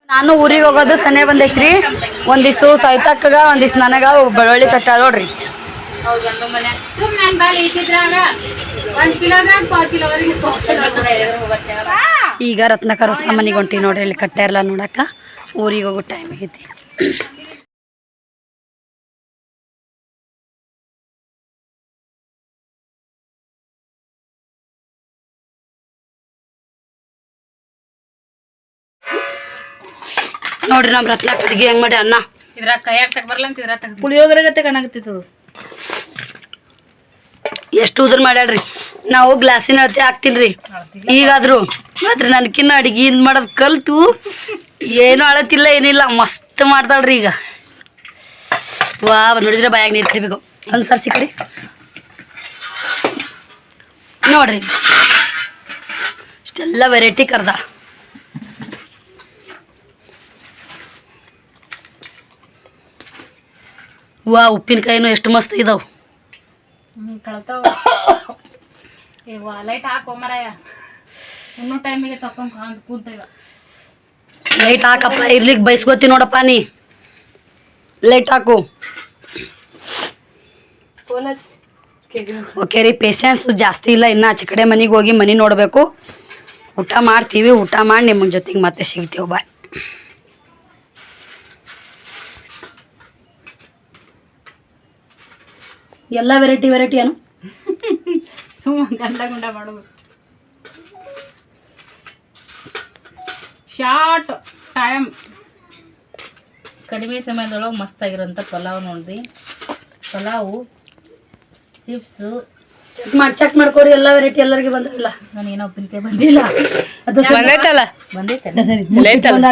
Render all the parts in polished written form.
ನಾನು ಊರಿಗೆ ಹೋಗೋದು ಸನೇ ಬಂದೈತ್ರಿ. ಒಂದಿವ್ಸ ಸವಿತಕ್ಕಗ ಒಂದಿವ್ಸ ನನಗ ಬೆಳ್ಳುಳ್ಳಿ ಕಟ್ಟಾಳ ನೋಡ್ರಿ. ಈಗ ರತ್ನಾಕರ್ ಹೊಸ ಮನೆಗೆ ಹೊಂಟಿ ನೋಡ್ರಿ. ಇಲ್ಲಿ ಕಟ್ಟ ಇರಲ್ಲ ನೋಡಕ್ಕ. ಊರಿಗೆ ಹೋಗೋ ಟೈಮ್ ಆಗೈತಿ. ನೋಡ್ರಿ ನಮ್ಮ ರತ್ನಾಕ್ ಅಡಿಗೆ ಹೆಂಗ್ ಮಾಡಿ ಅನ್ನ ಇದ್ರಾಗ ಕೈ ಆಡ್ಸಕ್ ಬರಲ್ಲ ಅಂತ ಇದ್ರ ಪುಳಿಯೋಗರೆ ಗತೆ ಕಾಣಕತ್ತಿತ್ತು. ಎಷ್ಟು ಉದ್ರ ಮಾಡ್ಯಾಳ್ರಿ. ನಾವು ಗ್ಲಾಸಿನ ಅಳತೆ ಹಾಕ್ತಿಲ್ರಿ ಈಗಾದ್ರು. ಮಾತ್ರ ನನ್ಕಿನ್ನ ಅಡಿಗೆ ಇದು ಮಾಡೋದು ಕಲ್ತು ಏನು ಅಳತಿಲ್ಲ ಏನಿಲ್ಲ ಮಸ್ತ್ ಮಾಡ್ತಾಳ್ರಿ. ಈಗ ವಾ ನೋಡಿದ್ರೆ ಬಾಯಾಗ ನೀರು ಕಡಿಬೇಕು. ಒಂದು ಸರ್ಸಿ ಕಡಿ ನೋಡ್ರಿ. ಇಷ್ಟೆಲ್ಲ ವೆರೈಟಿ ಕರ್ದ. ವಾ ಉಪ್ಪಿನಕಾಯಿನೂ ಎಷ್ಟು ಮಸ್ತ್ ಇದಾವೆ. ಕಳ್ತಾವ ಲೈಟ್ ಹಾಕೋ ಮರಾಯ. ಇನ್ನೂ ಟೈಮಿಗೆ ತಕೊಂಡ್ ಕೂತೇವ. ಲೈಟ್ ಹಾಕಪ್ಪ. ಇರ್ಲಿಕ್ಕೆ ಬೈಸ್ಕೋತಿ ನೋಡಪ್ಪ ನೀ. ಲೈಟ್ ಹಾಕು. ಓಕೆ ರೀ. ಪೇಷನ್ಸ್ ಜಾಸ್ತಿ ಇಲ್ಲ. ಇನ್ನು ಆಚೆ ಕಡೆ ಮನೆಗೆ ಹೋಗಿ ಮನೆ ನೋಡಬೇಕು. ಊಟ ಮಾಡ್ತೀವಿ. ಊಟ ಮಾಡಿ ನಿಮ್ಮ ಜೊತೆಗೆ ಮತ್ತೆ ಸಿಗ್ತೀವಿ. ಬಾಯ್. ಎಲ್ಲ ವೆರೈಟಿ ಏನು ಸುಮ್ಮ ಗಂಡ ಗುಂಡ ಮಾಡೋದು. ಶಾರ್ಟ್ ಟೈಮ್ ಕಡಿಮೆ ಸಮಯದೊಳಗೆ ಮಸ್ತಾಗಿರೋಂಥ ಪಲಾವ್ ನೋಡ್ರಿ. ಪಲಾವು ಚಿಪ್ಸು ಚೆಕ್ ಮಾಡ್ಕೋರಿ. ಎಲ್ಲ ವೆರೈಟಿ ಎಲ್ಲರಿಗೆ ಬಂದಿಲ್ಲ. ನಾನು ಏನೋ ಉಪ್ಪಿನಕಾಯಿ ಬಂದಿಲ್ಲ. ಅದು ಬಂದೈತಲ್ಲ.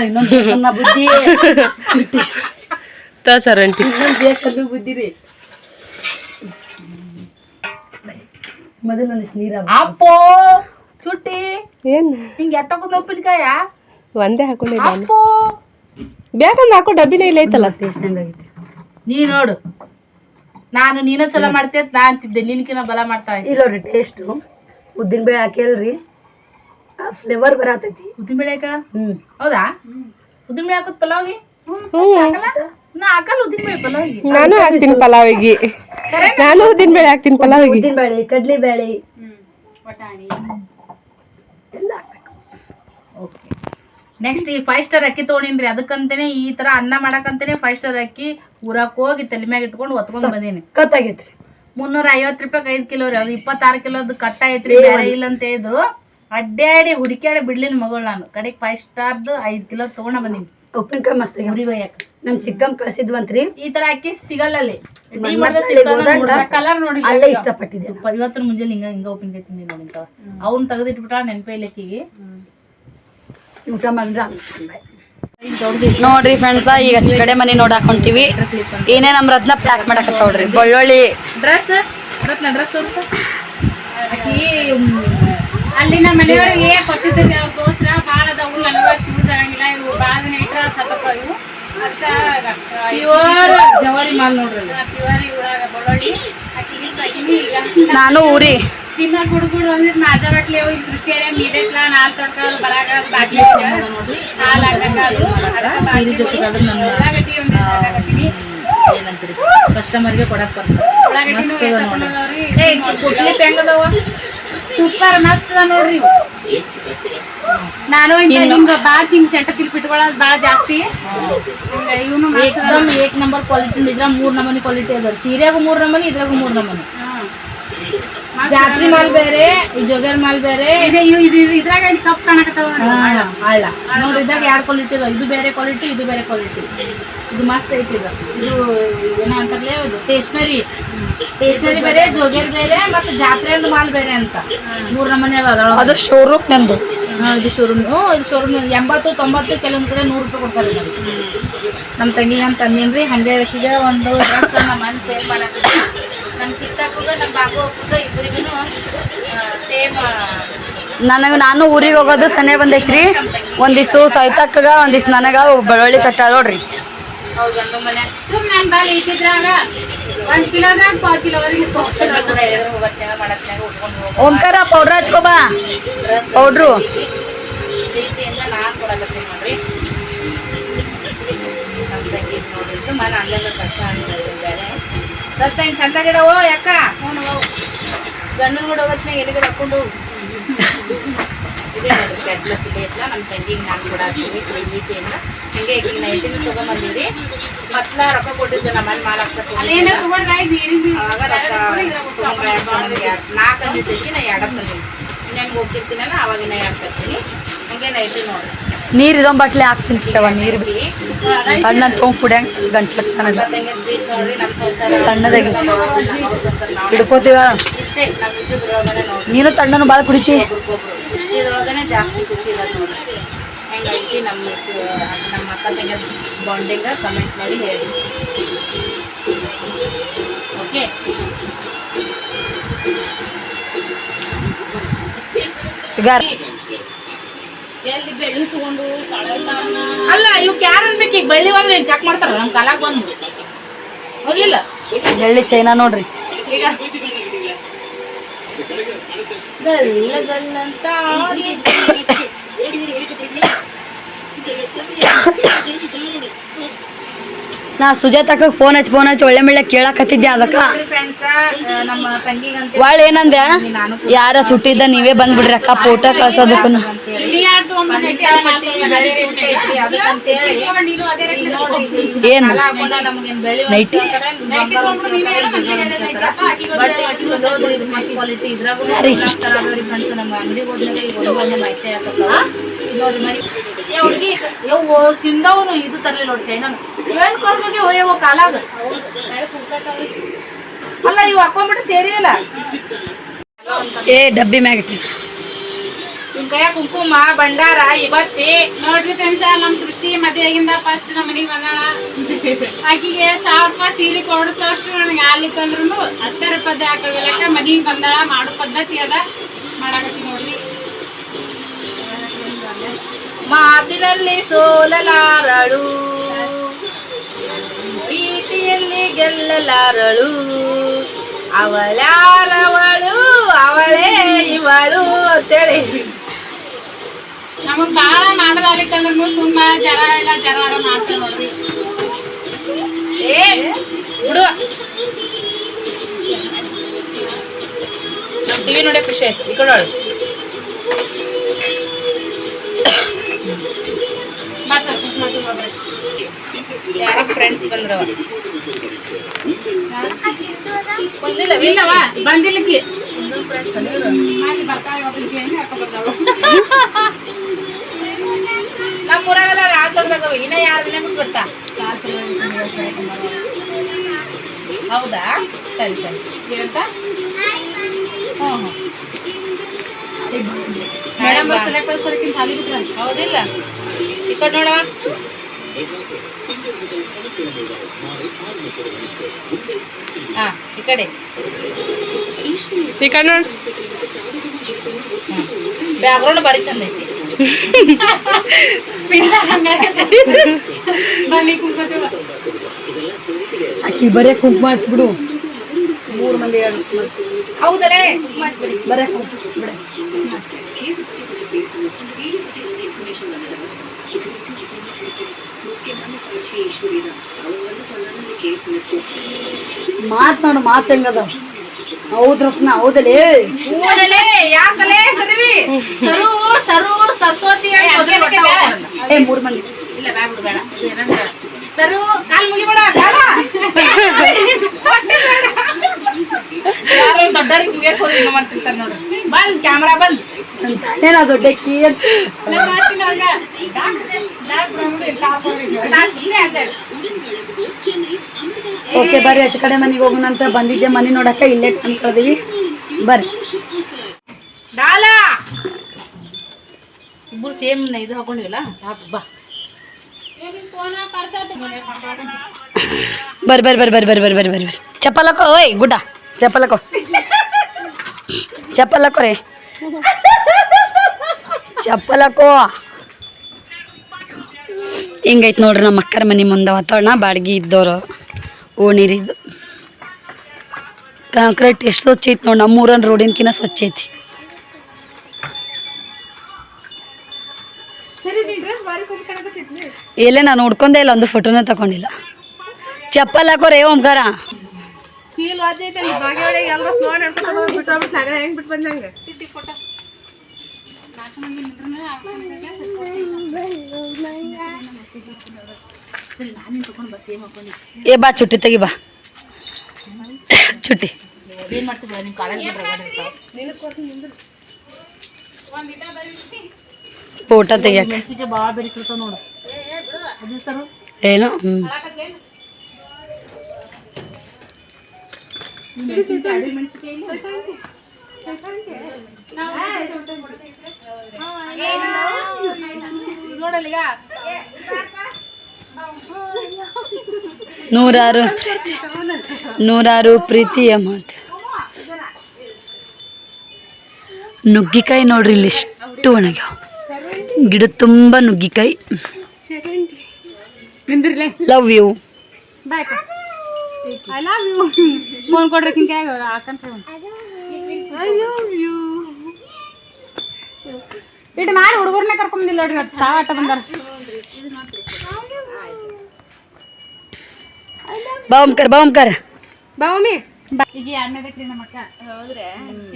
ಇನ್ನೊಂದು ಬುದ್ಧಿ ಬೇಕದು ಬುದ್ಧಿ ರೀ. ಮೊದಲು ನೀರ ಅಪ್ಪೋ ಚುಟ್ಟಿ ಏನು ಹಿಂಗೆ ಎಟ್ಟೋಗೋದು ಉಪ್ಪಿನಕಾಯ ಒಂದೇ ಹಾಕೊಂಡಿದ್ದ. ಬೇಕಂದ್ರೆ ಹಾಕೋ ಡಬ್ಬಿನೇ ಇಲ್ಲ ಐತಲ್ಲ. ಟೇಸ್ಟ್ ಹೆಂಗಾಗೈತಿ ನೀ ನೋಡು. ನಾನು ನೀನ ಚಲೋ ಮಾಡ್ತೇ ನಾ ಅಂತಿದ್ದೆ. ನಿನ್ಕಿನ ಬಲ ಮಾಡ್ತಾ ಇಲ್ಲ ನೋಡ್ರಿ. ಟೇಸ್ಟು ಉದ್ದಿನ ಬೇಳೆ ಹಾಕಿಲ್ರಿ. ಫ್ಲೇವರ್ ಬರತೈತಿ. ಉದ್ದಿನ ಬೇಳೆ ಹೌದಾ? ಉದ್ದಿನ ಬೇಳೆ ಹಾಕೋದು ಪಲಾವ್ಗೆ? ನಾ ಹಾಕಲ್ಲ ಉದ್ದಿನ ಬೇಳೆ ಪಲಾವ್ಗೆ. ನಾನು ಹಾಕ್ತೀನಿ ಪಲಾವಿಗೆ. ನಾನು ಉದ್ದಿನ ಬೇಳೆ ಹಾಕ್ತೀನಿ ಪಲಾವಿಗೆ. ಉದ್ದಿನ ಬೇಳೆ, ಕಡ್ಲಿ ಬೇಳೆ, ಬಟಾಣಿ ಎಲ್ಲ. ಓಕೆ. ನೆಕ್ಸ್ಟ್ ಈ 5 ಸ್ಟಾರ್ ಅಕ್ಕಿ ತೊಗೊಂಡಿನ್ರಿ. ಅದಕ್ಕಂತಾನೆ ಈ ತರ ಅನ್ನ ಮಾಡಕಂತಾನೆ 5 ಸ್ಟಾರ್ ಅಕ್ಕಿ ಊರಾಕ್ ಹೋಗಿ ತಲೆ ಮ್ಯಾಗ ಇಟ್ಕೊಂಡು ಹೊತ್ಕೊಂಡ್ ಬಂದೀನಿ. ಕತ್ತಾಗೈತ್ರಿ. 350 ರೂಪಾಯಿ 5 ಕಿಲೋ ರೀ. ಅದು 26 ಕಿಲೋದು ಕಟ್ಟ ಐತ್ರಿ. ಬೇರೆ ಇಲ್ಲ ಅಂತ ಇದ್ರು. ಅಡ್ಡಾಡಿ ಹುಡುಕ್ಯಾಡಿ ಬಿಡ್ಲಿನ ಮಗಳು ನಾನು. ಕಡೆಗೆ 5 ಸ್ಟಾರ್ದು 5 ಕಿಲೋ ತಗೊಂಡ ಬಂದೀನಿ. ಉಪ್ಪಿನಕಾಯಿ ಮಸ್ತ್ ನಮ್ ಚಿಕ್ಕಮ್ಮ ಕಳ್ಸಿದ್ವಂತ್ರಿ. ಈ ತರ ಅಕ್ಕಿ ಸಿಗಲ್ಲ ಅಲ್ಲಿ. ಕಲರ್ ನೋಡಿ ಅಲ್ಲೇ ಇಷ್ಟಪಟ್ಟಿದ್ದೆ. ಇವತ್ತಿನ ಮುಂಜಾನೆ ಹಿಂಗ ಉಪ್ಪಿನಕಾಯಿ ತಿಂದಿ ನೋಡಿ. ಅವ್ನ ತೆಗೆದಿಟ್ಬಿಟ್ಟ ನೆನಪೇ ಇಲ್ಲ ಅಕ್ಕಿಗೆ. ಊಟ ಮಾಡಿದ್ರೆ ನೋಡ್ರಿ ಫ್ರೆಂಡ್ಸ. ಈಗ ಆಚೆ ಕಡೆ ಮನೆ ನೋಡಾಕ್ ಹೊಂಟಿವಿ. ಏನೇ ನಮ್ ರತ್ನ ಪ್ಯಾಕ್ ಮಾಡಕತ್ತವ್ರಿ. ಬೆಳ್ಳುಳ್ಳಿ ಡ್ರೆಸ್ ರತ್ನ ಡ್ರೆಸ್ ತೋರಿಸ. ಅಲ್ಲಿ ನಮ್ಮ ಮನೆಯವರಿಗೆ ಕೊಟ್ಟಿದ್ದೀವಿ. ಅವ್ರು ತೋರ್ಸ್ರ ಭಾಳ ಅದಾವು. ನನಗೂ ಅಷ್ಟು ಯೂಸ್ ಆಗಂಗಿಲ್ಲ. ಇವು ಭಾಳ ದಿನ ಇಟ್ರ ಸತಪ ಇವು. ಅದಕ್ಕೆ ಪ್ಯೂರ್ ಜವಳಿ ಮಾಲ್ ನೋಡ್ರಿ. ಪ್ಯೂರ್ ಇವಾಗ ಬೆಳ್ಳುಳ್ಳಿ ಈಗ ನಾನು ಊರಿ ತಿನ್ನ ಕುಡ್ಬಿಡು ಅಂದ್ರೆ ನಾಜಾ ಬಟ್ಲಿ ಅವು. ಈಗ ಸೃಷ್ಟಿಯರ ಮೀದೆಟ್ಲ ನಾಲ್ ತೊಡ್ಕೊಳ್ಳೋದು ಬರಾಗ ಬಾಟ್ಲಿ ನೋಡ್ರಿ. ಹಾಲು ಹಾಕಿ ಏನಂತೀರಿ ಕಸ್ಟಮರ್ಗೆ ಕೊಡಕ್ ಬರ್ತದೆ. ಕೊಟ್ಲಿ ಹೆಂಗದವ ಸೂಪರ್ ಮಸ್ತ್ ಅದ ನೋಡ್ರಿ. ನಾನು ಹಿಂಗ ಬಾಳ ಹಿಂಗ್ ಸೆಂಟರ್ ಕಿಲ್ಪಿಟ್ಕೊಳ್ಳೋದು ಭಾಳ ಜಾಸ್ತಿ. ಇವನು ಏಕ್ದಮ್ ಏಕ್ ನಂಬರ್ ಕ್ವಾಲಿಟಿ. ಇದ್ರ 3 ನಮೂನಿ ಕ್ವಾಲಿಟಿ ಅದ. ಸೀರೆಗೂ 3 ನಮೂನಿ, ಇದ್ರಾಗೂ 3 ನಮೂನಿ. ಜಾತ್ರಿ ಮಾಲ್ ಬೇರೆ, ಈ ಜೋಗರ್ ಮಾಲ್ ಬೇರೆ. ಇದ್ರಾಗ ಕಪ್ ಕಾಣಕತ್ತಾವ ಹಳ್ಳ ನೋಡ್ರಿ. ಇದ್ರಾಗ 2 ಕ್ವಾಲಿಟಿ ಅದ. ಇದು ಬೇರೆ ಕ್ವಾಲಿಟಿ, ಇದು ಬೇರೆ ಕ್ವಾಲಿಟಿ. ಇದು ಮಸ್ತ್ ಐತಿ. ಇದು ಏನ ಅಂತಾರಲೇ ಇದು ಸ್ಟೇಷನರಿ ಬೇರೆ, ಜೋಗೇರ್ ಬೇರೆ, ಮತ್ತೆ ಜಾತ್ರೆ ಮಾಲ್ ಬೇರೆ ಅಂತ 3 ನಮೂನಿ ಅದ. ಅದು ಶೋರೂಮ್ ನಂದು. ಇದು ಶೋರೂಮ್. ಇದು ಶೋರೂಮ್ 80, 90 ಕೆಲವೊಂದು ಕಡೆ 100 ರೂಪಾಯಿ ಕೊಡ್ತಾರೆ. ನಮ್ಮ ತಂಗಿ ಅಂತ ಅಂದೇನ್ರಿ. ಹಂಗೆ ಈಗ ಒಂದು ಡ್ರೆಸ್ ನಮ್ಮ ಮನೆ ಸೇಲ್ ಮಾಡತ್ತಿದ್ವಿ. ನಮ್ಮ ಚಿಕ್ಕಕ್ಕಗ ನಮ್ಮ ಬಾಬು ಹೋಗುದ ಇಬ್ಬರಿಗೂ ಸೇಮ್. ನಾನು ಊರಿಗೆ ಹೋಗೋದು ಸನೇ ಬಂದೈತ್ರಿ. ಒಂದಿವ್ಸ ಸವಿತಕ್ಕಗ ಒಂದಿವ್ಸ ನನಗ ಬೆಳ್ಳುಳ್ಳಿ ಕಟ್ಟಾಳ ನೋಡ್ರಿ. ಅವ್ರ ಗಂಡು ಮನೆ ಸುಮ್ಮನೆ ಬಾಲ್ ಇಟ್ಟಿದ್ರಾಗ 1 ಕಿಲೋದಾಗ 4 ಕಿಲೋವರೆಗೆ ಓಂಕಾರ ಪೌಡ್ರ್ ಹಚ್ಕೋಬಾ. ಪೌಡ್ರು ಪ್ರೀತಿಯಿಂದ ನಾನು ಕೊಡಕತ್ತೀನಿ ನೋಡ್ರಿ. ಮನೆ ಅಲ್ಲೆಲ್ಲ ಕಷ್ಟ ಅಂತ ಬೇರೆ ರಸ್ತೆ ಹಿಂಗೆ ಚಂದ ಗಿಡವೋ ಯಾಕ ಗಂಡನ ಕೂಡ ಹೋಗೋತ್ನಾಗ ಎಲ್ಲಿಗೆ ಹಾಕೊಂಡು ಇದೇ ನೋಡ್ರಿ ಕೆಟ್ಲಸ್ ಇದೆ ಇಲ್ಲ ನಮ್ಮ ತಂಗಿಗೆ ನಾನು ಕೂಡ ಹಾಕ್ತೀವಿ ಐತಿ ಎಲ್ಲ ಹಿಂಗೆ ಈಗ ನೈಟಿನ ತೊಗೊಂಬಂದಿರಿ ಮತ್ಲ ರೊಕ್ಕ ಕೊಟ್ಟಿದ್ದು ನಮ್ಮ ಮನೆ ಮಾಲ್ ಹಾಕ್ತಾ ನಾಲ್ಕು ಅಂದಿದ್ದಕ್ಕೆ ನಾ ಎರಡು ತಂದಿನಿ ಇನ್ನೇನು ಹೋಗ್ತಿರ್ತೀನಲ್ಲ ಅವಾಗಿನ ಎರಡು ತರ್ತೀನಿ ಹಂಗೆ ನೈಟಿ ನೋಡ್ರಿ ನೀರು ಇದೊಂದು ಬಟ್ಲೆ ಹಾಕ್ತೀನಿ ನೀರು ತಣ್ಣ ತೊಗೊಂಡು ಕುಡಿಯಂಗೆ ಗಂಟ್ಲಕ್ಕೆ ನನಗೆ ನೋಡ್ರಿ ನಮ್ಮ ಸಂಸಾರ ಸಣ್ಣದಾಗೈತಿ ಹಿಡ್ಕೋತೀವ ಇಷ್ಟೇ ನಮ್ಮ ಇದ್ರೊಳಗನೆ ನೋಡ್ರಿ ನೀನು ತಣ್ಣನು ಭಾಳ ಕುಡಿತಿ ಇದ್ರೊಳಗನೆ ಜಾಸ್ತಿ ಖುಷಿ ಇರೋದು ನೋಡ್ರಿ ಹೆಂಗೈತಿ ನಮ್ಮ ಅಕ್ಕ ತಂಗಿ ಬಾಂಡಿಂಗ ಕಮೆಂಟ್ ಮಾಡಿ ಹೇಳಿ ಓಕೆ ಈಗ ಎಲ್ಲಿ ಬೆಳ್ಳಿ ತಗೊಂಡು ಅಲ್ಲ ಇವಕ್ಕೆ ಯಾರು ಅನ್ಬೇಕು ಈಗ ಬೆಳ್ಳಿ ಬಂದ್ರೆ ಚೆಕ್ ಮಾಡ್ತಾರ ನಮ್ಮ ಕಾಲಾಗ ಬಂದು ಹೋಗಿಲ್ಲ ಬೆಳ್ಳಿ ಚೈನಾ ನೋಡ್ರಿ ಈಗ ಗಲ್ಲ ಗಲ್ಲಂತ ನಾ ಸುಜಾತಕ್ಕ ಫೋನ್ ಹಚ್ಚಿ ಒಳ್ಳೆ ಮೆಳ್ಳೆ ಕೇಳಕತ್ತಿದ್ದೆ ಅದಕ್ಕ ಫ್ರೆಂಡ್ಸ ನಮ್ಮ ತಂಗಿಗಂತ ಒಳ್ಳೆ ಏನಂದೆ ಯಾರ ಸುಟ್ಟಿದ್ದ ನೀವೇ ಬಂದ್ಬಿಡ್ರಿ ಅಕ್ಕ ಫೋಟೋ ಕಳ್ಸೋದಕ್ಕೂ ಏನು ನೈಟಿ ಹುಡುಗಿ ಸಿಂಧವನು ಇದು ತರಲಿ ನೋಡ್ತೇವೆ ನಾನು ಏನ್ ಕೊರ್ಗೋಗಿ ಹೋಯವ ಕಾಲಾಗ ಅಲ್ಲ ಇವು ಹಾಕೊಂಡ್ಬಿಟ್ಟು ಸೇರಿ ಅಲ್ಲ ಏ ಡಬ್ಬಿ ಮ್ಯಾಗಿಟ್ಟಿ ನಿಮ್ ಕೈಯಾಗ ಕುಂಕುಮ ಭಂಡಾರ ಇವತ್ತಿ ನೋಡ್ರಿ ಫ್ರೆಂಡ್ಸ್ ನಮ್ ಸೃಷ್ಟಿ ಮದುವೆಗಿಂದ ಫಸ್ಟ್ ನಮ್ಮ ಮನೆಗೆ ಬಂದಾಳ ಆಕಿಗೆ 1000 ರೂಪಾಯಿ ಸೀರೆ ಕೊಡಿಸೋಷ್ಟು ನನಗೆ ಆಗ್ಲಿಕ್ಕಂದ್ರೂ 10 ರೂಪಾಯಿ ಹಾಕೋದಿಲ್ಲಕ್ಕ ಮನೆಗೆ ಬಂದಾಳ ಮಾಡೋ ಪದ್ಧತಿ ಅದ ಮಾಡಾಕತ್ತಿ ನೋಡ್ರಿ ಮಾತಿನಲ್ಲಿ ಸೋಲಲಾರಳು ಪ್ರೀತಿಯಲ್ಲಿ ಗೆಲ್ಲಲಾರಳು ಅವಳ್ಯಾರವಳು ಅವಳೇ ಇವಳು ಅಂತೇಳಿ ನಮಗ್ ಬಾಳ ಮಾಡೋದಾಗ್ಲಿಕ್ಕಂದ್ರೂ ಸುಮ್ಮ ಜರ ಎಲ್ಲ ಜರ ಮಾಡ್ತೇವೆ ನೋಡ್ರಿ ಏ ಬಿಡು ನಮ್ ಟಿವಿ ನೋಡೇ ಖುಷಿ ಆಯ್ತು ಈ ಕಡೆ ಯಾರ ಫ್ರೆಂಡ್ಸ್ ಬಂದ್ರವ ಬಂದಿಲ್ಲ ಇಲ್ಲವ ಬಂದಿಲ್ಲಕ್ಕೆ ನಮ್ಮ ಊರಾಗಲ್ಲ ಯಾರು ತೊಡ್ದಾಗವ ಇನ್ನ 2 ದಿನ ಬಿಟ್ಟು ಬರ್ತಾ ಹೌದಾ ಸರಿ ಸರಿ ಏನಂತ ಹ್ಞೂ ಮೇಡಮ್ ಕಳ್ಸೋದಕ್ಕಿಂತ ಸಾಲಿ ಬಿಟ್ರ ಹೌದಿಲ್ಲ ಈ ಕಡೆ ನೋಡವ ಹಾ ಈ ಕಡೆ ನೋಡ್ ಬ್ಯಾಕ್ಗ್ರೌಂಡ್ ಬಾರಿ ಚಂದ ಐತಿ ಆಕಿ ಬರೇ ಕುಂಕುಮ ಹಚ್ಬಿಡು 3 ಮಂದಿ ಹೌದರೇ ಬರೇ ಕುಂಕುಮ ಹಚ್ಬಿಡ ಮಾತನಾಡು ಮಾತು ಹೆಂಗದ ಹೌದ್ರತ್ನ ಹೌದಲೇ ಹೂವಲೇ ಯಾಕಲೇ ಸರಿವಿ ಸರು ಸರು ಸರ್ಸೋತಿ ಏ 3 ಮಂದಿ ಇಲ್ಲ ಬೇಡ ಬಿಡು ಬೇಡ ಏನಂತ ಸರು ಕಾಲ್ ಮುಗಿಬೇಡ ಯಾರು ದೊಡ್ಡರಿಗೆ ಮುಗಿಯಕ್ಕೆ ಹೋಗಿ ಏನು ಮಾಡ್ತಿರ್ತಾರೆ ನೋಡು ಬಂದ್ ಕ್ಯಾಮ್ರಾ ಬಂದ್ ಏನೋ ದೊಡ್ಡಕ್ಕಿ ಓಕೆ ಬರ್ರಿ ಆಚೆ ಕಡೆ ಮನೆಗೆ ಹೋಗೋಣಂತ ಬಂದಿದ್ದೆ ಮನೆ ನೋಡಕ್ಕ ಇಲ್ಲೇ ಅನ್ಕೋದೀವಿ ಬರ್ರಿ ಡಾಲಾ ಇಬ್ಬರು ಸೇಮ್ ಇದು ಹಾಕೊಂಡಿವಲ್ಲ ಬಾ ಬರ್ರಿ ಬರ್ರಿ ಬರ್ರಿ ಬರ್ರಿ ಬರ್ರಿ ಬರ್ರಿ ಬರ್ರಿ ಬರ್ರಿ ಚಪ್ಪಲ್ ಹಾಕೋ ಓಯ್ ಗುಡ್ಡ ಚಪ್ಪಲ್ ಹಾಕೋ ಚಪ್ಪಲ್ ಹಾಕೋ ರೀ ಚಪ್ಪಲ್ ಹಾಕೋ ಹಿಂಗೈತೆ ನೋಡ್ರಿ ನಮ್ಮ ಅಕ್ಕರ ಮನೆ ಮುಂದೆ ವಾತಾವರಣ ಬಾಡಿಗೆ ಇದ್ದವ್ರು ಓಣಿರಿದ್ದು ಕಾಂಕ್ರೀಟ್ ಎಷ್ಟು ಸ್ವಚ್ಛ ಐತಿ ನೋಡಿ ನಮ್ಮೂರನ್ ರೋಡಿನಕಿನ್ನ ಸ್ವಚ್ಛ ಐತಿ ಎಲ್ಲೇ ನಾನು ನೋಡ್ಕೊಂಡೇ ಇಲ್ಲ ಒಂದು ಫೋಟೋನೇ ತಗೊಂಡಿಲ್ಲ ಚಪ್ಪಲ್ ಹಾಕೋರೆ ಓಂಕಾರ ಚೀಲ್ ವಾಜೈತೆ ಬಾಗೆ ಒಳಗೆ ಎಲ್ಲ ಸ್ಲೋ ನಡ್ಕೊಂಡು ಬಿಟ್ಟು ನಗರ ಹೆಂಗ್ ಬಿಟ್ಟು ಬಂದಂಗೆ ಏ ಬಾ ಚುಟ್ಟಿ ತೆಗಿ ಬಾ ಚುಟ್ಟಿ ಏನು ಮಾಡ್ತೀವಿ ನಿಮ್ಮ ಕಾಲೇಜ್ ಫೋಟೋ ತೆಗಿಯಕ್ಕೆ ಮೆಣಸಿಗೆ ಭಾಳ ಬೆರಿಕಿರ್ತಾವ ನೋಡು ಅದು ಸರು ಏನು ನೋಡಲ್ಲ ನೂರಾರು ಪ್ರೀತಿಯ ಮಾತು ನುಗ್ಗಿಕಾಯಿ ನೋಡ್ರಿ ಇಲ್ಲಿ ಎಷ್ಟು ಒಣಗ್ಯಾವ ಗಿಡ ತುಂಬ ನುಗ್ಗಿಕಾಯಿ love you boy I love you phone ಕೊಡ್ರಿ ಹಿಂಗೆ ಹಾಕಂತ ಇಟ್ಟು ಮಾಡಿ ಹುಡುಗರ್ನ ಕರ್ಕೊಂಬಂದಿಲ್ಲ ನೋಡ್ರಿ ಇವತ್ತು ಸಾವ ಆಟ ಬಂದಾರ ಬಾ ಓಂಕಾರ ಬಾ ಮಮ್ಮಿ ಈಗ ಎರಡನೇದಕ್ರಿ ನಮ್ಮ ಅಕ್ಕ ಹೌದ್ರಿ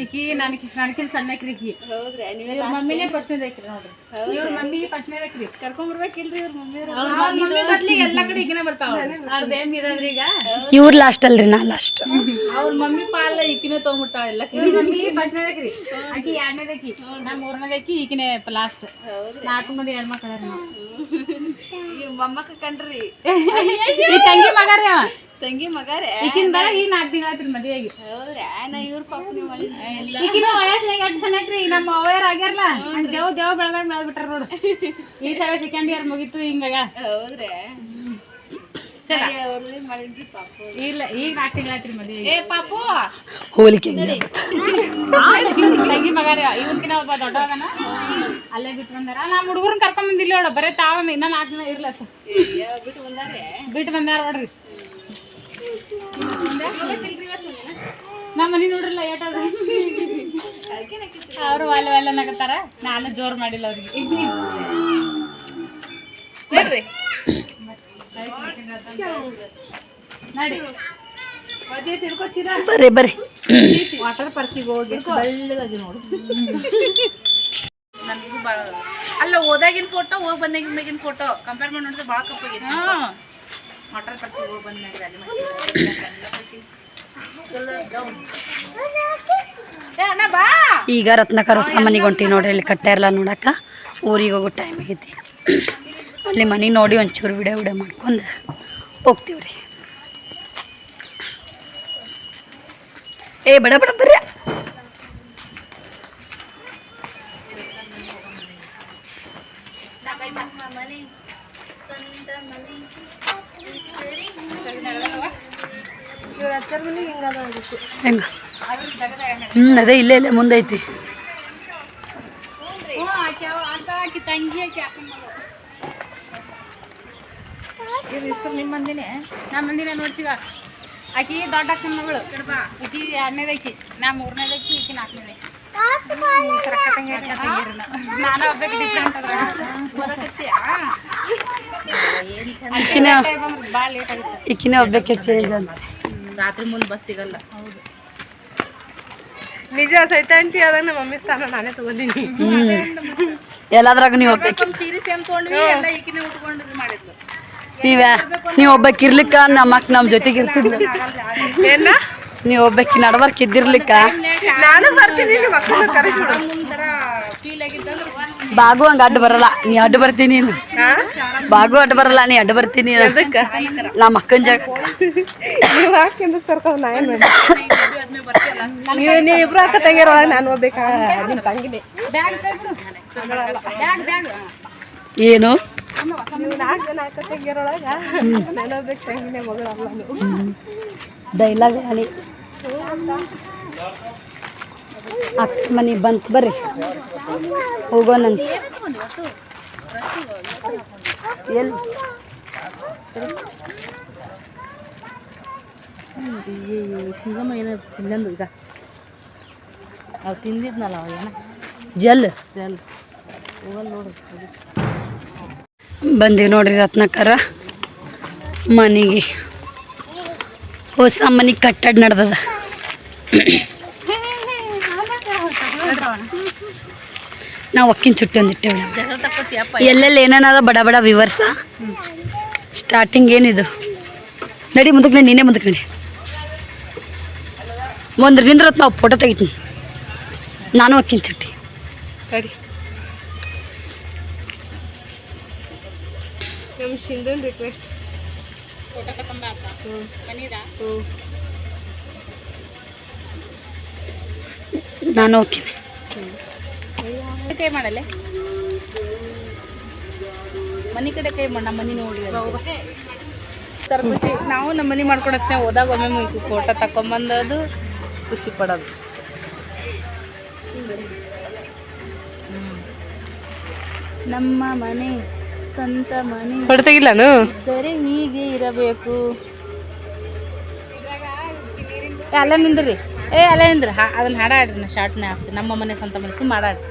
ಈಕಿ ನನಕಿನ್ ಸಣ್ಣಕ್ರಿ ಈಕಿ ಹೌದ್ರಿ ಇವ್ರ ಮಮ್ಮಿನೇ ಫಸ್ಟ್ನೇದಕ್ರಿ ನೋಡ್ರಿ ಇವ್ರ ಮಮ್ಮಿ ಫಸ್ಟ್ನೇದಕ್ರಿ ಕರ್ಕೊಂಡ್ಬರ್ಬೇಕಿಲ್ರಿ ಇವ್ರ ಮಮ್ಮಿ ಬದ್ಲಿಗೆ ಎಲ್ಲ ಕಡೆ ಈಗಿನೇ ಬರ್ತಾವ ಅವ್ರದ್ದು ಏನ್ ಇರೋದ್ರಿ ಈಗ ಇವ್ರು ಲಾಸ್ಟ್ ಅಲ್ರಿ ನಾ ಲಾಸ್ಟ್ ಅವ್ರ ಮಮ್ಮಿ ಪಾಲ ಈಕಿನೇ ತೊಗೊಂಡ್ಬಿಟ್ಟಾಳ ಎಲ್ಲ ಮಮ್ಮಿ ಫಸ್ಟ್ನೇದಕ್ರಿ ಆಕಿ ಎರಡನೇದಕ್ಕಿ ನಾ ಮೂರನೇದಕ್ಕಿ ಈಕಿನೇ ಲಾಸ್ಟ್ 4 ಮಂದಿ ಹೆಣ್ಮಕ್ಳು ಮೊಮ್ಮಕ್ಕ ಕಂಡ್ರಿ ತಂಗಿ ಮಗಾರಿ ಅವ ತಂಗಿ ಮಗಾರೆ ಈಗಿಂದ ಈ 4 ದಿನ ಆಯ್ತು ಮದುವೆಗೆ ಹೌದ್ರಾ ನಾ ಇವ್ರ ಪಾಪನಿ ಮಾಡಿಲ್ಲ ಈಗಿನ ವಯಸ್ಸಿನಾಗ ಎಷ್ಟು ಚೆನ್ನಾಗ್ರಿ ನಮ್ಮ ಅವ್ಯಾರ ಆಗ್ಯಾರಲ್ಲ ದೇವ್ ಬೆಳಗಾವಿ ಬೆಳೆದ್ಬಿಟ್ಟಾರ ನೋಡು ಈ ಸಲ ಸೆಕೆಂಡ್ ಇಯರ್ ಮುಗೀತು ಹಿಂಗಾಗ ಹೌದ್ರಾ ಇಲ್ಲ ಈಗ 4 ತಿಂಗಳು ಆಯ್ತು ಮದುವೆ ಏ ಪಾಪು ಹೋಲಿಕೆ ತಂಗಿ ಮಗಾರಿ ಇವನ್ಕಿನ ಒಬ್ಬ ದೊಡ್ಡವನ ಅಲ್ಲೇ ಬಿಟ್ಟು ಬಂದಾರ ನಮ್ಮ ಹುಡುಗರನ್ನ ಕರ್ಕೊಂಡ್ ಬಂದಿಲ್ಲ ನೋಡು ಬರೀ ತಾವ ಇನ್ನ 4 ದಿನ ಇರ್ಲ ಬಿಟ್ಟು ಬಂದಾರ ನೋಡ್ರಿ ನಮ್ಮ ಮನೆ ನೋಡ್ರಲ್ಲ ಏಟದ ಅವರು ಅಲ್ಲ ನಗತಾರ ನಾನು ಜೋರ್ ಮಾಡಿಲ್ಲ ಅವ್ರಿಗೆ ನೋಡ್ರಿ ನೋಡಿ ಬರ್ರಿ ವಾಟರ್ ಪಾರ್ಕಿಗೆ ಹೋಗಿ ಬೆಳ್ಳಗಾಗಿ ನೋಡು ನನಗೂ ಭಾಳ ಅಲ್ಲ ಹೋದಾಗಿನ ಫೋಟೋ ಹೋಗಿ ಬಂದಾಗಿನ ಫೋಟೋ ಕಂಪೇರ್ ಮಾಡಿ ನೋಡಿದ್ರೆ ಭಾಳ ಕಪ್ಪಾಗಿದೆ ವಾಟರ್ ಪಾರ್ಕಿಗೆ ಹೋಗಿ ಬಂದಾಗ ಈಗ ರತ್ನಾಕರ್ ಹೊಸ ಮನೆಗೆ ಹೊಂಟಿ ನೋಡ್ರಿ ಇಲ್ಲಿ ಕಟ್ಟಾರಲ್ಲ ನೋಡಕ್ಕ ಊರಿಗೆ ಹೋಗೋ ಟೈಮ್ ಆಗೈತಿ ಅಲ್ಲಿ ಮನೆ ನೋಡಿ ಒಂಚೂರು ವಿಡಿಯೋ ಮಾಡ್ಕೊಂಡು ಹೋಗ್ತೀವ್ರಿ ಏ ಬಡ ಬರ್ರಿ ಹೆಂಗ ಅದೇ ಇಲ್ಲೇ ಮುಂದೆ ಐತಿ ನಿಮ್ಮ ಮಂದಿನೇ ನಮ್ಮ ಮಂದಿನೇ ನೋಡ್ತೀವ ಆಕಿ ದೊಡ್ಡ ಅಕ್ಕನ ಮಗಳು ಈಕಿ 2ನೇದಕ್ಕಿ ನಾ 3ನೇದಕ್ಕಿ ಈಕಿ 4ನೇದಕ್ಕಿ ನಾನು ಒಬ್ಬಕ್ಕೆ ಡಿಫ್ರೆಂಟ್ ಭಾಳ ಲೇಟ್ ಆಗುತ್ತೆ ಈಕಿನೇ ಒಬ್ಬಕ್ಕೆ ಚೇಂಜ್ ಅಂತ ರಾತ್ರಿ ಮುಂದೆ ಬಸ್ ಸಿಗಲ್ಲ ಹೌದು ನಿಜ ಸೈತ ಆಂಟಿ ಆದಾಗ ನಮ್ಮ ಮಮ್ಮಿ ಸ್ಥಾನ ನಾನೇ ತಗೊಂಡಿನಿ ಎಲ್ಲಾದ್ರಾಗ ನೀವು ಒಬ್ಬಕ್ಕೆ ಸೀರೆ ಸೇಮ್ ತೊಗೊಂಡ್ವಿ ಎಲ್ಲ ಈಕಿನೇ ಉಟ್ಕೊಂಡು ಇದು ಮಾಡಿದ್ಲು ನೀವು ಒಬ್ಬಕ್ಕೆ ಇರ್ಲಿಕ್ಕ ನಮ್ಮ ಜೊತೆಗೆ ಇರ್ತಿದ್ಲು ಏನ ನೀವು ಒಬ್ಬಕ್ಕೆ ನಡ್ಬರ್ಕ್ ಇದ್ದಿರ್ಲಿಕ್ಕ ನಾನು ಬರ್ತೀನಿ ಫೀಲ್ ಆಗಿದ್ದಂದ್ರೆ ಬಾಗು ಹಂಗ ಅಡ್ಡ ಬರಲ್ಲ ನೀ ಅಡ್ಡ ಬರ್ತೀನಿ ಬಾಗು ಅಡ್ಡ ಬರಲ್ಲ ನೀ ಅಡ್ಡ ಬರ್ತೀನಿ ನಮ್ಮ ಅಕ್ಕನ ಜಾಗ ನೀವು ಹಾಕಿಂದ ಸರ್ತಾವ ನಾ ಏನು ನೀವು ಇಬ್ರು ಅಕ್ಕ ತಂಗಿಯರೊಳಗೆ ನಾನು ಹೋಗ್ಬೇಕಾ ನಿಮ್ಮ ತಂಗಿನೇ ಏನು ನೀವು 4 ಜನ ಅಕ್ಕ ತಂಗಿಯರೊಳಗ ನಾನು ಹೋಗ್ಬೇಕು ತಂಗಿನೇ ಮಗಳಲ್ಲ ನೀವು ಡೈಲಾಗ್ ಹೇಳಿ ಅಕ್ಕ ಮನೆ ಬಂತು ಬರ್ರಿ ಹೋಗೋಣಂತ ಎಲ್ಲಿ ಸಿಂಗಮ್ಮ ಏನೋ ತಿಂದಂದು ಈಗ ಅವು ತಿಂದಿದ್ನಲ್ಲ ಅವ ಏನ ಜಲ್ ಹೋಗಲ್ಲ ನೋಡು ಬಂದೀವಿ ನೋಡ್ರಿ ರತ್ನಾಕರ ಮನೆಗೆ ಹೊಸ ಮನೆ ಕಟ್ಟಡ ನಡ್ದದ. ನಾವು ಒಕ್ಕಿನ ಚುಟ್ಟಿ ಒಂದಿಟ್ಟೇವೆ. ಎಲ್ಲೆಲ್ಲಿ ಏನೇನದ ಬಡ ಬಡ ವಿವರ್ಸ. ಸ್ಟಾರ್ಟಿಂಗ್ ಏನಿದು ನಡಿ ಮುಂದಕ್ಕೆ ನಡಿ, ನೀನೇ ಮುಂದಕ್ಕೆ ನಡಿ. ಒಂದು ದಿನ ನಾವು ಫೋಟೋ ತೆಗಿತೀನಿ. ನಾನು ಒಕ್ಕಿನ ಚುಟ್ಟಿ ಕಡಿ ನಮ್ಮ ಸಿಂಧುನ್ ರಿಕ್ವೆಸ್ಟ್. ಫೋಟೋ ತಕೊಂಬ ಮನೀರಾ ನಾನು ಹೋಗ್ತೀನಿ. ಕೈ ಮಾಡಲೆ ಮನೆ ಕಡೆ ಕೈ ಮಾಡ, ನಮ್ಮ ಮನೆ ನೋಡಿ ಖುಷಿ. ನಾವು ನಮ್ಮ ಮನೆ ಮಾಡ್ಕೊಳತ್ತೆ ಹೋದಾಗ ಒಮ್ಮೆ ಫೋಟೋ ತಕೊಂಬಂದದು ಖುಷಿ ಪಡೋದು. ನಮ್ಮ ಮನೆ ಸ್ವಂತ ಮನೆ ಫೋಟೋ ತೆಗಿಲ್ಲಾನು ಇದ್ದರೆ ಹೀಗೆ ಇರಬೇಕು. ಅಲ್ಲ ನಿಂದ್ರಿ, ಅಲ್ಲ ನಿಂದ್ರಿ. ಅದನ್ನ ಹಾಡ ಆಡ್ರಿ, ಶಾರ್ಟ್ನೇ ಹಾಕ್ತೀನಿ. ನಮ್ಮ ಮನೆ ಸ್ವಂತ ಮನೆ ಸುಮ್ಮ ಹಾಡಾಡ್ರಿ.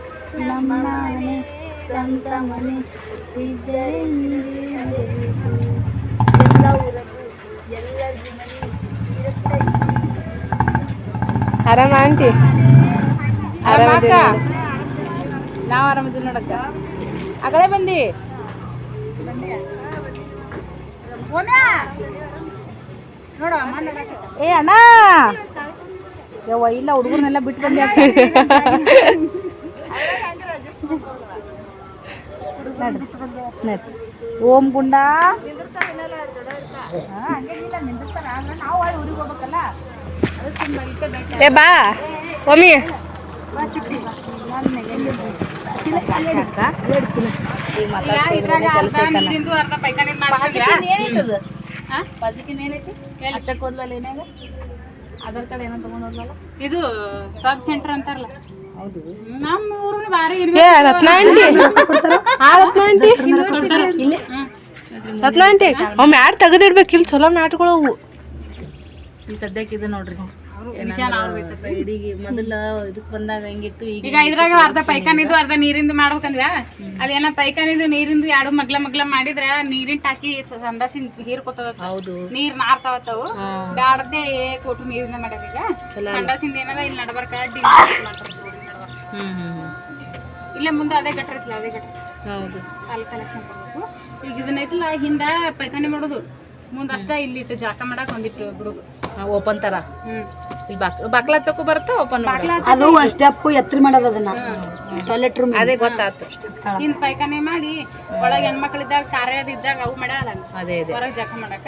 ನಮ್ಮ ಮನೆ ಸ್ವಂತ ಮನೆ ಇದ್ದರೆ ಹೀಗೆ ಇರಬೇಕು. ಆರಾಮ ಆಂಟಿ? ಆರಾಮಕ್ಕ, ನಾವು ಆರಾಮದೀವಿ ನೋಡಕ್ಕ. ಆಗಲೇ ಬಂದಿ ಏ ಅಣ್ಣ. ಯವ್ವ ಇಲ್ಲ, ಹುಡುಗರ್ನೆಲ್ಲ ಬಿಟ್ಟು ಬಂದೆ. ಓಂ ಗುಂಡ ಹಂಗೇನಿಲ್ಲ, ನಿಂದಿರ್ತಾರ. ನಾವು ಊರಿಗೆ ಹೋಗ್ಬೇಕಲ್ಲ, ಏ ಬಾ ಒಮ್ಮೆ. ಆಧಾರ್ ಕಾರ್ಡ್ ಏನೋ ತಗೊಂಡೋದ್ಲಲ್ಲ, ಇದು ಸಬ್ ಸೆಂಟರ್ ಅಂತಾರಲ್ಲ. ಹೌದು, ನಮ್ಮ ಊರಿನ ಭಾರಿ ರತ್ನ ಆಂಟಿ ಒಮ್ಮೆ ಯಾರು ತೆಗೆದಿಡ್ಬೇಕು. ಇಲ್ಲಿ ಚಲೋ ಮ್ಯಾಟ್ಗಳು ಅವು. ಈ ಸದ್ಯಕ್ಕೆ ಇದು ನೋಡ್ರಿ, ಸೈಡಿಗೆ ಮೊದಲ ಇದಕ್ಕೆ ಬಂದಾಗ ಹೆಂಗಿತ್ತು. ಈಗ ಇದ್ರಾಗ ಅರ್ಧ ಪೈಖಾನಿದು ಅರ್ಧ ನೀರಿಂದು ಮಾಡ್ಬೇಕಂದ್ವ. ಅದೇನ ಪೈಖಾನಿದು ನೀರಿಂದು ಎರಡು ಮಗ್ಲ ಮಾಡಿದ್ರ ನೀರಿನ ಟಾಕಿ ಸಂದಾಸಿನ ಹೀರ್ಕೊತದ. ಹೌದು, ನೀರ್ ನಾರ್ತಾವತ್ತವು. ಬ್ಯಾಡದೆ ಕೊಟ್ಟು ನೀರಿಂದ ಮಾಡ್ಯಾರ. ಈಗ ಸಂದಾಸಿಂದ ಏನದ ಇಲ್ಲಿ ನಡಬರ್ಕ ಇಲ್ಲೇ ಮುಂದೆ ಅದೇ ಗಟ್ರ ಐತಿಲ್ಲ, ಅದೇ ಗಟ್ರ. ಹೌದು, ಅಲ್ಲಿ ಕಲೆಕ್ಷನ್ ಕೊಡ್ಬೇಕು. ಈಗ ಇದನ್ನೈತಿಲ್ಲ, ಹಿಂದ ಪೈಖಾನಿ ಮಾಡೋದು, ಮುಂದಷ್ಟ ಇಲ್ಲಿಟ್ಟು ಜಾಕ ಮಾಡಕ್ ಒಂದಿಟ್ಟು ಬಿಡುದು ಓಪನ್ ತರ. ಇಲ್ಲಿ ಬಾಕ್ಲ ಹಚ್ಚಕ್ಕೂ ಬರುತ್ತೆ, ಓಪನ್ ಅದು ಒಂದು ಸ್ಟೆಪ್ ಎತ್ತರ ಮಾಡೋದು. ಅದನ್ನ ಟಾಯ್ಲೆಟ್ ರೂಮ್ ಅದೇ ಗೊತ್ತಾಯ್ತು. ಹಿಂದ್ ಪೈಖಾನೆ ಮಾಡಿ ಒಳಗೆ ಹೆಣ್ಮಕ್ಳಿದ್ದಾಗ ಕಾರ್ಯದ ಇದ್ದಾಗ ಅವು ಮಾಡಲ್ಲ, ಅದೇ ಹೊರಗೆ ಜಾಕ ಮಾಡಕ.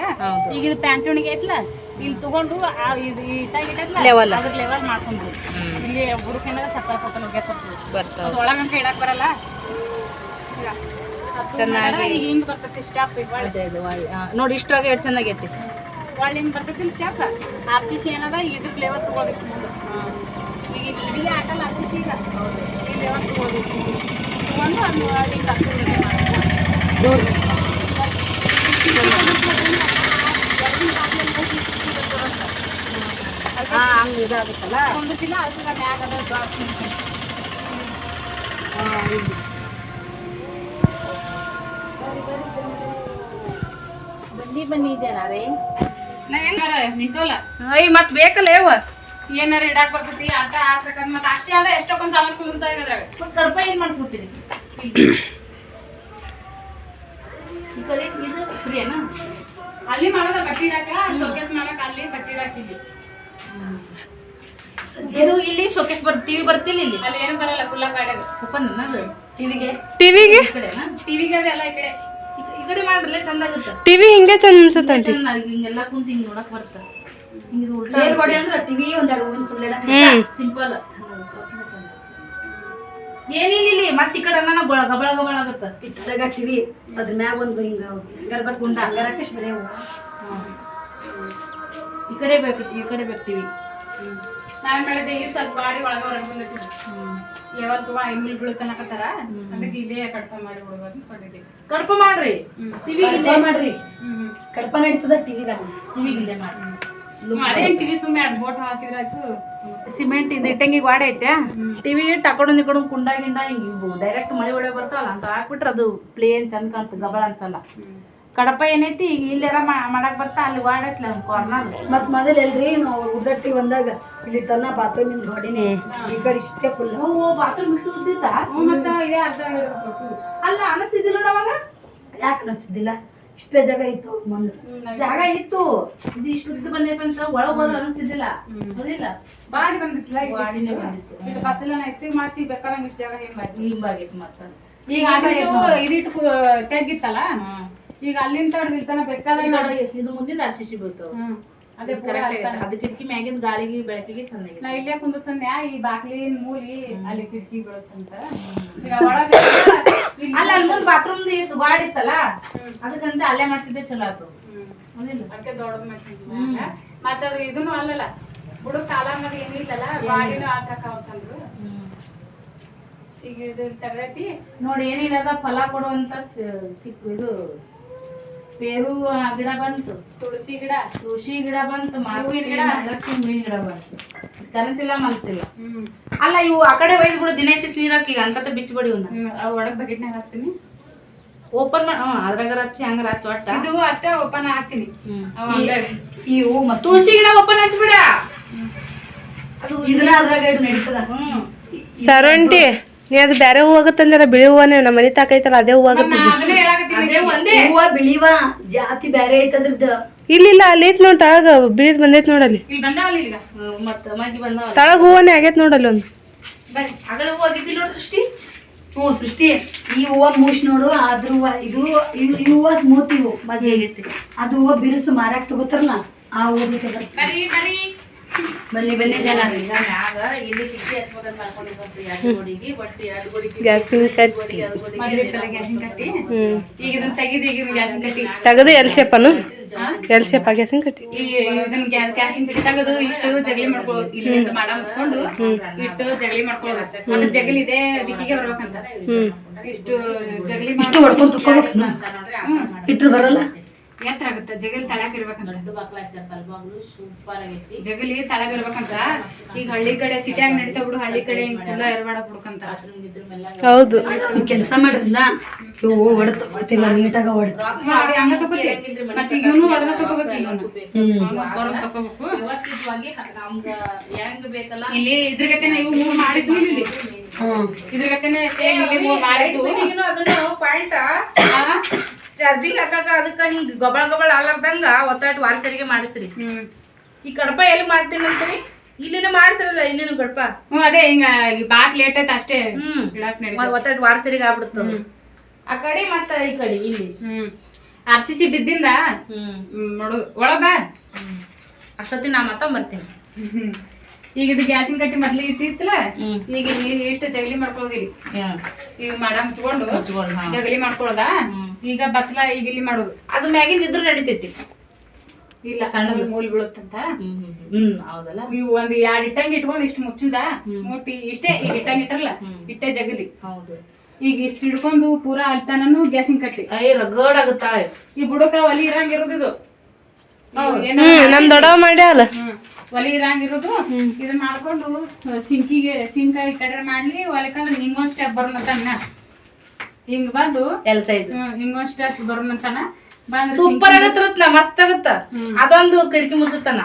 ಈಗ ಇದು ಪ್ಯಾಂಟ್ ಉಣಿಗೆ ಐತ್ಲ, ಇಲ್ಲಿ ತಗೊಂಡು ಲೆವೆಲ್ ಅದ್ರ ಲೆವೆಲ್ ಮಾಡ್ಕೊಂಡು ಇಲ್ಲಿ ಬುಡಕೇನಾಗ ಚಪ್ಪಲ್ ಪಕ್ಕಲ್ ಬರ್ತಾವ. ಒಳಗಂಕ ಇಡಕ್ ಬರಲ್ಲ, ಚೆನ್ನಾಗಿ ಹಿಂಗ್ ಬರ್ತೈತಿ ಸ್ಟಾಪ್. ನೋಡಿ ಇಷ್ಟ್ರಾಗ ಎಷ್ಟು ಚೆನ್ನಾಗೈತಿ. ಒಳ್ಳೆ ಹಿಂಗ್ ಬರ್ತೈತಿ ಸ್ಟಾಪ್. RCC ಏನದ ಇದ್ರ ಲೆವೆಲ್ ತಗೊಳ್ಳಿ ಇಷ್ಟು ಮುಂದೆ. ಈಗ ಇಲ್ಲಿ ಆಟಲ್ಲ RCC. ಈಗ ಈ ಲೆವೆಲ್ ತಗೊಳ್ಳಿ ತಗೊಂಡು ಅದು ಹಿಂಗೆ ಹಂಗೆ ಇದಾಗುತ್ತಲ್ಲ ಒಂದು ದಿನ ಅದನ್ನ ಮ್ಯಾಗದ ಬನ್ನಿ ಇದೇನಾ ರೀ? ನಿಂತೋಲ್ಲ ಮತ್ ಬೇಕಲ್ಲ ಯವ್ವ, ಏನಾರ ಇಡಾಕ್ ಬರ್ತೈತಿ ಆಟ ಆಸಕ. ಮತ್ ಅಷ್ಟೇ ಆದ ಎಷ್ಟೊಂದ್ ಸಾಮಾನು ಕುಂತ ಇದ್ರಾಗ ಕರ್ಪ ಏನ್ ಮಾಡ್ಸೂತೀರಿ? ಈ ಕಡೆ ಇದು ಫ್ರೀ ಏನ? ಅಲ್ಲಿ ಮಾಡೋದ ಬಟ್ಟೆ ಇಡಾಕ, ಶೋಕೇಸ್ ಮಾಡಕ್ ಅಲ್ಲಿ ಬಟ್ಟೆ ಇಡಾಕಿದ್ವಿ. ಇದು ಇಲ್ಲಿ ಶೋಕೇಸ್ ಟಿವಿ ಬರ್ತಿಲ್ಲ, ಇಲ್ಲಿ ಅಲ್ಲಿ ಏನು ಬರಲ್ಲ. ಕುಲ್ಲ ಗಾಡಿ ಓಪನ್ ಅನ್ನೋದು ಟಿವಿಗೆ ಅದೆಲ್ಲ ಈ ಕಡೆ ಮಾಡ್ರಲ್ಲ ಚಂದ ಆಗುತ್ತೆ. ಟಿವಿ ಹಿಂಗೆ ಚಂದ ಅನ್ಸುತ್ತೆ. ಹಿಂಗೆಲ್ಲ ಕುಂತ ಹಿಂಗ್ ನೋಡಕ್ ಬರ್ತ. ಟಿವಿ ಒಂದೆರಡು ಸಿಂಪಲ್ ಏನೇನಿಲ್ಲ. ಮತ್ ಈ ಕಡೆ ಗಬಳ ಆಗುತ್ತ. ಇತ್ತದಾಗ ಟಿವಿ ಅದ್ರ ಮ್ಯಾಗ ಒಂದು ಹಿಂಗ ಹಂಗಾರ ಬರ್ಕೊಂಡ ಹಂಗಾರ ಹಾಕೇಶ್ ಬರೇ ಈ ಕಡೆ ಬೇಕು ಟಿವಿ. ನಾವೇನ್ ಮಾಡಿದ್ದೆ, ಈಗ ಸ್ವಲ್ಪ ಗಾಡಿ ಒಳಗ ಹೊರಗೆ ಬಂದೈತಿ. ಯಾವತ್ತು ಐನೂರು ಬೀಳ್ತನಕತ್ತಾರ, ಅದಕ್ಕೆ ಇದೇ ಕಡ್ಪ ಮಾಡಿ ಬಿಡ್ಬೋದು ಅನ್ಕೊಂಡಿದ್ದೀವಿ. ಕಡ್ಪ ಮಾಡ್ರಿ, ಟಿವಿ ಮಾಡ್ರಿ. ಕಡ್ಪ ನಡೀತದ ಟಿವಿಗ ಇಲ್ಲೇ ಮಾಡ್ರಿ. ಅದೇನ್ ಟಿವಿ ಸುಮ್ಮನೆ ಎರಡು ಬೋಟ್ ಹಾಕಿದ್ರ ಆಯ್ತು. ಸಿಮೆಂಟ್ ಇದು ಇಟ್ಟಂಗಿ ಗಾಡಿ ಐತೆ, ಟಿವಿ ತಕೊಂಡ್ ಕುಂಡ ಗಿಂಡ ಹಿಂಗ್ ಡೈರೆಕ್ಟ್ ಮಳೆ ಒಳಗೆ ಬರ್ತಾವಲ್ಲ ಅಂತ ಹಾಕ್ಬಿಟ್ರೆ ಅದು ಪ್ಲೇನ್ ಚಂದ ಕಾಣ್ತದೆ, ಗಬಳ ಅನ್ಸಲ್ಲ. ಕಡಪ ಏನೈತಿ ಈಗ ಇಲ್ಲೆಲ್ಲ ಮಾಡಕ್ ಬರ್ತಾ ಅಲ್ಲಿ ವಾಡೈತ್ಲ ಕಾರ್ನರ್. ಮತ್ ಮೊದಲ್ ಎಲ್ರಿ ನಾವು ಉದ್ದಟ್ಟಿ ಬಂದಾಗ ಇಲ್ಲಿ ತನ್ನ ಬಾತ್ರೂಮ್ ಇಂದ ಹೊಡಿನಿ ಈ ಕಡೆ ಇಷ್ಟೇ ಫುಲ್. ಬಾತ್ರೂಮ್ ಇಷ್ಟು ಉದ್ದಿತ್ತ ಮತ್ತ ಇದೇ ಅರ್ಧ ಅಲ್ಲ ಅನಸ್ತಿದ್ದಿಲ್ಲ ಅವಾಗ. ಯಾಕೆ ಅನಿಸ್ತಿದ್ದಿಲ್ಲ? ಇಷ್ಟೇ ಜಾಗ ಇತ್ತು ಮುಂದೆ. ಜಾಗ ಇತ್ತು, ಇದು ಇಷ್ಟು ಉದ್ದ ಬಂದೈತಂತ ಒಳಗ್ ಹೋದ್ರೆ ಅನಿಸ್ತಿದ್ದಿಲ್ಲ. ಹೌದಿಲ್ಲ, ಬಾಡಿ ಬಂದಿತ್ತಿಲ್ಲ, ಬಾಡಿನೇ ಬಂದಿತ್ತು. ಇದು ಕತ್ತಲನ ಐತಿ, ಮತ್ತೆ ಬೇಕಾದಂಗ ಇಷ್ಟು ಜಾಗ ಹಿಂಗಾಗಿತ್ತು. ಮತ್ತ ಈಗ ಇದಿಟ್ಟು ತೆಗಿತ್ತಲ್ಲ, ಈಗ ಅಲ್ಲಿಂದ ಹಿಡ್ದಿರ್ತಾನ ಬೇಕಾದಾಗ ಇದು ಮುಂದಿನ RCC ಬೀಳ್ತಾವ. ಅದೇ ಕರೆಕ್ಟ್. ಅದು ಕಿಟಕಿ ಮ್ಯಾಗಿನ ಗಾಳಿಗೆ ಬೆಳಕಿಗೆ ಚೆನ್ನಾಗಿ ನಾ ಇಲ್ಲೇ ಕುಂದ್ರಸನ್ಯ ಈ ಬಾಕ್ಲಿನ ಮೂಲಿ ಅಲ್ಲಿ ಕಿಟಕಿ ಬೀಳುತ್ತಂತ. ಈಗ ಒಳಗೆ ಅಲ್ಲ ಅಲ್ಲಿ ಮುಂದೆ ಬಾತ್ರೂಮ್ ಇತ್ತು ಬಾಡಿತ್ತಲ್ಲ, ಅದಕ್ಕಂತ ಅಲ್ಲೇ ಮಾಡ್ಸಿದ್ದೆ ಚಲೋ ಆಯ್ತು. ಅದಕ್ಕೆ ದೊಡ್ಡದು ಮಾಡ್ಸಿದ್ವಿ. ಮತ್ತೆ ಅದು ಇದನ್ನು ಅಲ್ಲಲ್ಲ ಬುಡಕ್ ಕಾಲ ಅನ್ನೋದು ಏನಿಲ್ಲಲ್ಲ, ಬಾಡಿನೂ ಹಾಕಂದ್ರು. ಈಗ ಇದು ತರಗತಿ ನೋಡಿ ಏನಿಲ್ಲದ ಫಲ ಕೊಡುವಂತ ಚಿಕ್ಕ ಇದು ಪೇರು ಗಿಡ ಬಂತು, ತುಳಸಿ ಗಿಡ ಬಂತು, ಮಾವಿನ ಗಿಡ, ಲಕ್ಷ್ಮಿ ಗಿಡ ಬಂತು. ಕನಸಿಲ್ಲ ಮನಸ್ಸಿಲ್ಲ. ಅಲ್ಲ ಇವು ಆ ಕಡೆ ಒಯ್ದು ಬಿಡು ದಿನೇಶ್ ನೀರಾಕಿ ಈಗ ಅನ್ಕತ ಬಿಚ್ಚಿಬಿಡಿ ಅವು ಒಳಗ್ ಬಕೆಟ್ನಾಗ ಹಾಕ್ತೀನಿ. ಓಪನ್ ಅದ್ರಾಗ ಹಚ್ಚಿ ಹಂಗಾರ ಹಚ್ಚಿ ಒಟ್ಟ ಇದು ಅಷ್ಟೇ ಓಪನ್ ಹಾಕ್ತೀನಿ. ಇವು ತುಳಸಿ ಗಿಡ ಓಪನ್ ಹಚ್ಬಿಡ, ಅದು ಇದನ್ನ ಅದ್ರಾಗ ಇಡು ನಡೀತದ. ಸರಂಟಿ ನೀ ಅದು ಬೇರೆ ಹೂ ಆಗತ್ತಂದ್ರ ಬಿಳಿ ಹೂವನೇ ನಮ್ಮ ಮನೆ ತಾಕೈತಲ್ಲ ಅದೇ ಹೂ ಆಗತ್ತ. ಹೂವ ಬಿಳಿವ ಜಾತಿ ಬ್ಯಾರೆ ಐತದ್ರದ್ದು. ಇಲ್ಲ ಅಲ್ಲಿ ಐತ್ ನೋಡ್ ತಳಗ ಬಿಳಿದ್ ಬಂದೈತ್ ನೋಡಲ್ಲಿ. ತಳಗ ಹೂವನೇ ಆಗೈತ್ ನೋಡಲ್ಲಿ ಒಂದು. ಸೃಷ್ಟಿ ಈ ಹೂವ ಮೂಸ್ ನೋಡು, ಅದ್ರ ಹೂವ ಇದು ಹೂವ ಸ್ಮೂತ್ ಇವು ಮದ್ವೆ ಆಗೈತಿ. ಅದು ಹೂವ ಬಿರುಸು ಮಾರಾಕ್ ತಗೋತಾರಲ್ಲ ಆ ಹೂವ ಬನ್ನಿ ಜನ ಗ್ಯಾಸಿನ ಕಟ್ಟಿ ತೆಗದು ಎಲ್ ಶೇಪನು ಎಲ್ ಶೇಪ ಗ್ಯಾಸಿನ ಕಟ್ಟಿ ತೆಗದು ಇಷ್ಟು ಜಗಲಿ ಮಾಡ್ಕೊಳ್ಳೋದು. ಇಲ್ಲಿಂದ ಮಾಡ ಮುಚ್ಕೊಂಡು ಇಟ್ಟು ಜಗಲಿ ಮಾಡ್ಕೊಳ್ಳೋದು. ಜಗಲಿ ಇದೆ ದಿಕ್ಕಿಗೆ ಬರ್ಬೇಕಂತ ಇಷ್ಟು ಜಗಲಿ ಇಷ್ಟು ಹೊಡ್ಕೊಂಡ್ ತಕೋಬೇಕು. ಇಟ್ರು ಬರಲ್ಲ, ಎತ್ತರ ಆಗುತ್ತೆ. ಜಗಲಿ ತಳಕ್ ಇರ್ಬೇಕಂತ ಸೂಪರ್ ಆಗೈತಿ. ಜಗಲಿ ತಳಗ ಇರ್ಬೇಕಂತ. ಈಗ ಹಳ್ಳಿ ಕಡೆ ಸಿಟಿಯಾಗ ನಡೀತಾ ಬಿಡು, ಹಳ್ಳಿ ಕಡೆ ಹಿಂಗೆಲ್ಲ ಇರ್ಬೇಡ ಬಿಡ್ಕಂತ. ಹೌದು ಕೆಲಸ ಮಾಡಿದ್ಲ ಇವು ಹೊಡೆದು ಗೊತ್ತಿಲ್ಲ ನೀಟಾಗ ಹೊಡೆದು ಹಂಗ ತಗೋತಿ. ಮತ್ತೆ ಈಗ ಇವನು ಹೊಡೆದ ತಗೋಬೇಕು, ತಗೋಬೇಕು. ಇಲ್ಲಿ ಇದ್ರಗತೆನೆ ಇವು ಮೂರ್ ಮಾಡಿದ್ವು. ಇಲ್ಲಿ ಇದ್ರಗತೆನೆ ಇಲ್ಲಿ ಮೂರ್ ಮಾಡಿದ್ವು. ಅದನ್ನು ಪಾಯಿಂಟ್ ಚಾರ್ಜಿಂಗ್ ಹಾಕಾಕ ಅದಕ್ಕ ಹಿಂಗ ಗೊಬ್ಬಳ ಅಲ್ಲಾರ್ದಂಗ ಒತ್ತಾಟ ವಾರಸರಿಗೆ ಮಾಡಿಸ್ರಿ. ಈ ಕಡಪ ಎಲ್ಲಿ ಮಾಡ್ತೀನಿ ಅಂತೀರಿ? ಇಲ್ಲಿನ ಮಾಡ್ಸಿರಲ್ಲ ಇಲ್ಲಿನ ಕಡಪ. ಅದೇ ಹಿಂಗ ಬಾಕ್ ಲೇಟ್ ಐತೆ ಅಷ್ಟೇ. ಒತ್ತಾಟ ವಾರಸರಿಗೆ ಆಗ್ಬಿಡ್ತು ಆ ಕಡೆ ಮತ್ತ ಈ ಕಡೆ ಇಲ್ಲಿ. RCC ಬಿದ್ದಿಂದ ನೋಡು ಒಳಗ ಅಷ್ಟೊತ್ತಿ ನಾ ಮತ್ತ ಬರ್ತೀನಿ. ಈಗ ಇದು ಗ್ಯಾಸಿನ ಕಟ್ಟಿ ಮೊದ್ಲಿಗೆ ಇಟ್ಟಿತ್ತಲ್ಲ, ಈಗ ಇಷ್ಟು ಜಗಲಿ ಮಾಡ್ಕೊಳ್ಳೋದಿಲ್ಲ. ಈಗ ಮಾಡ ಮುಚ್ಕೊಂಡು ಜಗಲಿ ಮಾಡ್ಕೊಳ್ಳೋದ. ಈಗ ಬಚ್ಚಲ ಈಗ ಇಲ್ಲಿ ಮಾಡೋದು. ಅದು ಮ್ಯಾಗಿನ ಇದ್ರು ನಡಿತೈತಿ. ಇಲ್ಲ ಸಣ್ಣ ಮೂಲ್ ಬೀಳುತ್ತಂತ. ಹೌದಲ್ಲ. ನೀವು ಒಂದ್ 2 ಇಟ್ಟಂಗಿ ಇಟ್ಕೊಂಡು ಇಷ್ಟು ಮುಚ್ಚಿದ ಮುಟ್ಟಿ ಇಷ್ಟೇ. ಈಗ ಇಟ್ಟಂಗಿ ಇಟ್ಟರಲ್ಲ ಇಟ್ಟೆ ಜಗಲಿ. ಹೌದು. ಈಗ ಇಷ್ಟು ಹಿಡ್ಕೊಂಡು ಪೂರಾ ಅಲ್ತಾನು ಗ್ಯಾಸಿನ ಕಟ್ಟಿ ರಗಡ್ ಆಗುತ್ತಾಳೆ. ಈ ಬುಡಕ ಒಲಿ ಇರಂಗಿರೋದು ನಮ್ ದೊಡ್ಡವ ಮಾಡ್ಯಾಳ. ಒಲಿ ಇರಂಗಿರೋದು ಇದನ್ನ ಮಾಡ್ಕೊಂಡು ಸಿಂಕ ಈ ಕಡೆ ಮಾಡ್ಲಿ ಒಲೆಕಂದ್ರೆ ಹಿಂಗೊಂದ್ ಸ್ಟೆಪ್ ಬರೋಣಂತಾನ. ಹಿಂಗ್ ಬಂದು ಹಿಂಗೊಂದ್ ಸ್ಟೆಪ್ ಬರೋಣಂತಾನ. ಸೂಪರ್ ಆಗತ್ತ, ಮಸ್ತ್ ಆಗತ್ತ. ಅದೊಂದು ಕಿಟಕಿ ಮುಚ್ಚುತ್ತಾನ.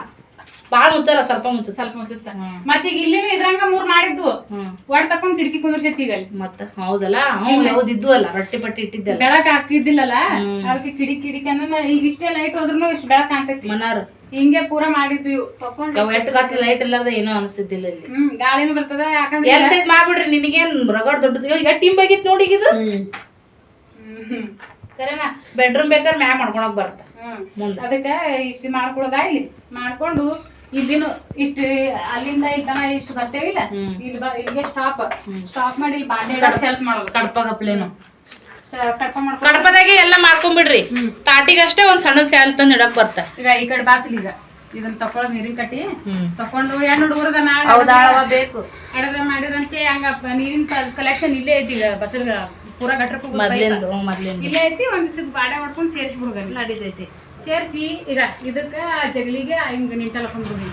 ಬಾಳ್ ಮುಚ್ಚಲ್ಲ, ಸ್ವಲ್ಪ ಮುಚ್ಚುತ್ತ. ಮತ್ತ ಈಗ ಇಲ್ಲಿ ಇದ್ರಂಗ 3 ಮಾಡಿದ್ವು. ಒಡ್ ತಕೊಂಡ್ ಕಿಟಕಿ ಕುಂದ್ರಸೈತಿ ಈಗ ಅಲ್ಲಿ. ಮತ್ತ ಹೌದಲ್ಲ, ಯಾವ್ದು ಇದ್ವು ಅಲ್ಲ ರೊಟ್ಟಿ ಪಟ್ಟಿ ಇಟ್ಟಿದ್ದಲ್ಲ, ಬೆಳಕ್ ಹಾಕಿದ್ದಿಲ್ಲಲ್ಲ. ಅದಕ್ಕೆ ಕಿಟಕಿ ಅನ್ನೋ ಈಗ ಇಷ್ಟೇ ಲೈಟ್ ಹೋದ್ರು ಇಷ್ಟು ಬೆಳಕ್ ಕಾಣ್ತೈತಿ. ಮನಾರ್ ಹಿಂಗೆ ಪೂರಾ ಮಾಡಿದ್ವಿ. ಎಟ್ಟು ಕಾಚಿ ಲೈಟ್ ಇಲ್ಲಾರ್ದ ಏನೋ ಅನ್ಸುತ್ತಿಲ್ಲ ಇಲ್ಲಿ. ಗಾಳಿನೂ ಬರ್ತದ. ಯಾಕಂದ್ರೆ ಎಕ್ಸೈಸ್ ಮಾಡ್ಬಿಡ್ರಿ. ನಿನಗೇನ್ ರಗಡ್ ದೊಡ್ಡದು ಎಷ್ಟ್ ಟಿಂಬ್ ಆಗಿತ್ತು ನೋಡಿ ಇದು. ಕರೆನಾ ಬೆಡ್ರೂಮ್ ಬೇಕಾದ್ರೆ ಮ್ಯಾಗ ಮಾಡ್ಕೊಳಕ್ ಬರ್ತ. ಅದಕ್ಕೆ ಇಷ್ಟು ಮಾಡ್ಕೊಳೋದ ಇಲ್ಲಿ ಮಾಡ್ಕೊಂಡು ಇಲ್ಲಿನು ಇಷ್ಟು ಅಲ್ಲಿಂದ ಇಲ್ತನ ಇಷ್ಟು ಬರ್ತೇವಿಲ್ಲ, ಇಲ್ಲಿ ಇಲ್ಲಿಗೆ ಸ್ಟಾಪ್ ಮಾಡಿ ಇಲ್ಲಿ ಬಾಂಡೆ ಸೆಲ್ಫ್ ಮಾಡೋದು. ಕಡಪ ಗಪ್ಲೇನು ಕಡಪದಾಗೆ ಎಲ್ಲ ಮಾಡ್ಕೊಂಡ್ಬಿಡ್ರಿ. ತಾಟಿಗಷ್ಟೇ ಒಂದ್ ಸಣ್ಣ ಸ್ಯಾಲ್ ತಂದು ಇಡಕ್ ಬರ್ತ. ಈಗ ಈ ಕಡೆ ಬಾಚಲ್ ಈಗ ಇದನ್ನ ತಕೊಳ್ಳೋದು ನೀರಿನ ಕಟ್ಟಿ ತಕೊಂಡು ಹೆಣ್ಣು ಹುಡುಗರದ ಬೇಕು ಅಡದ ಮಾಡಿರಂತೆ. ಹಂಗ ನೀರಿನ ಕಲೆಕ್ಷನ್ ಇಲ್ಲೇ ಐತಿ. ಈಗ ಬಚ್ಚಲ್ ಪೂರಾ ಗಟ್ರ ಇಲ್ಲೇ ಐತಿ. ಒಂದ್ ಬಾಡೆ ಮಾಡ್ಕೊಂಡು ಸೇರಿಸಿ ಬಿಡ್ಬೇಕು ನಡೀತೈತಿ. ಸೇರಿಸಿ ಈಗ ಇದಕ್ಕ ಜಗಲಿಗೆ ಹಿಂಗ ನಿಂಟಲ್ ಹಾಕೊಂಡ್ಬಿಡ್ರಿ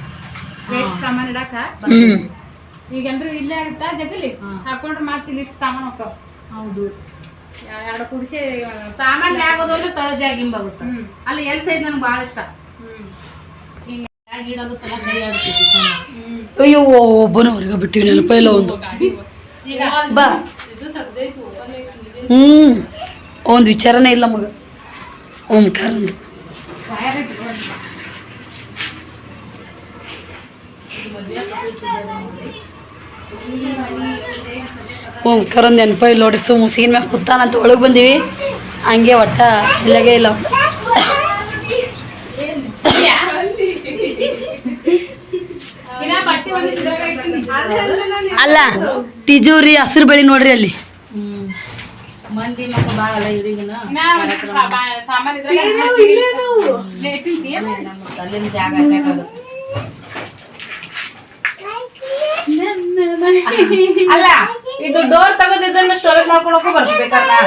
ಸಾಮಾನ್ ಇಡಾಕ. ಈಗಂದ್ರು ಇಲ್ಲೇ ಆಗುತ್ತಾ ಜಗಲಿ ಹಾಕೊಂಡ್ರೆ ಮಾತ್ರ ಇಲ್ಲಿ ಸಾಮಾನು ಹೋಗ್ತಾವ. ಹೌದು. ಎರಡು ಕುಡಿಸಿ ಸಾಮಾನ್ಯ ಆಗೋದು ಅಂದ್ರೆ ತಳದ ಜಾಗ ಹಿಂಬಾಗುತ್ತೆ ಅಲ್ಲಿ ಎಲ್ ಸೈಡ್ ನನಗೆ ಭಾಳ ಇಷ್ಟ ಹಿಂಗೆ ಇಡೋಗುತ್ತಲ್ಲ ಕೈ ಆಡ್ತಿದ್ವಿ ಅಯ್ಯೋ ಒಬ್ಬನ ಹೊರಗೆ ಬಿಟ್ಟಿವಿ ನೆನಪ ಇಲ್ಲ ಒಂದು ಈಗ ಬಾ ಒಂದು ವಿಚಾರನೇ ಇಲ್ಲ ಮಗ ಓಂಕಾರ ಅಂದು ಓಂಕಾರ ನೆನಪ ಇಲ್ಲ ನೋಡ್ರಿ ಮುಸಿಗಿನ ಮ್ಯಾಗ ಕೂತಾನಂತ ಒಳಗೆ ಬಂದೀವಿ ಹಂಗೆ ಒಟ್ಟ ಇಲ್ಲಗೇ ಇಲ್ಲ ಅಲ್ಲ ತಿಜೋರಿ ಹಸಿರು ಬೆಳಿ ನೋಡ್ರಿ ಅಲ್ಲಿ ಮಂದಿ ಮಕ್ಕಳು ಭಾಳ ಅಲ್ಲ ಇವ್ರಿಗಿನ ಅಲ್ಲಿನ ಜಾಗ ಬೇಕಾಗುತ್ತೆ ಅಲ್ಲ ಇದು ಡೋರ್ ತೆಗೆದು ಇದನ್ನ ಸ್ಟೋರೇಜ್ ಮಾಡ್ಕೊಳಕ್ಕೂ ಬರ್ಬೇಕಾದ್ರೆ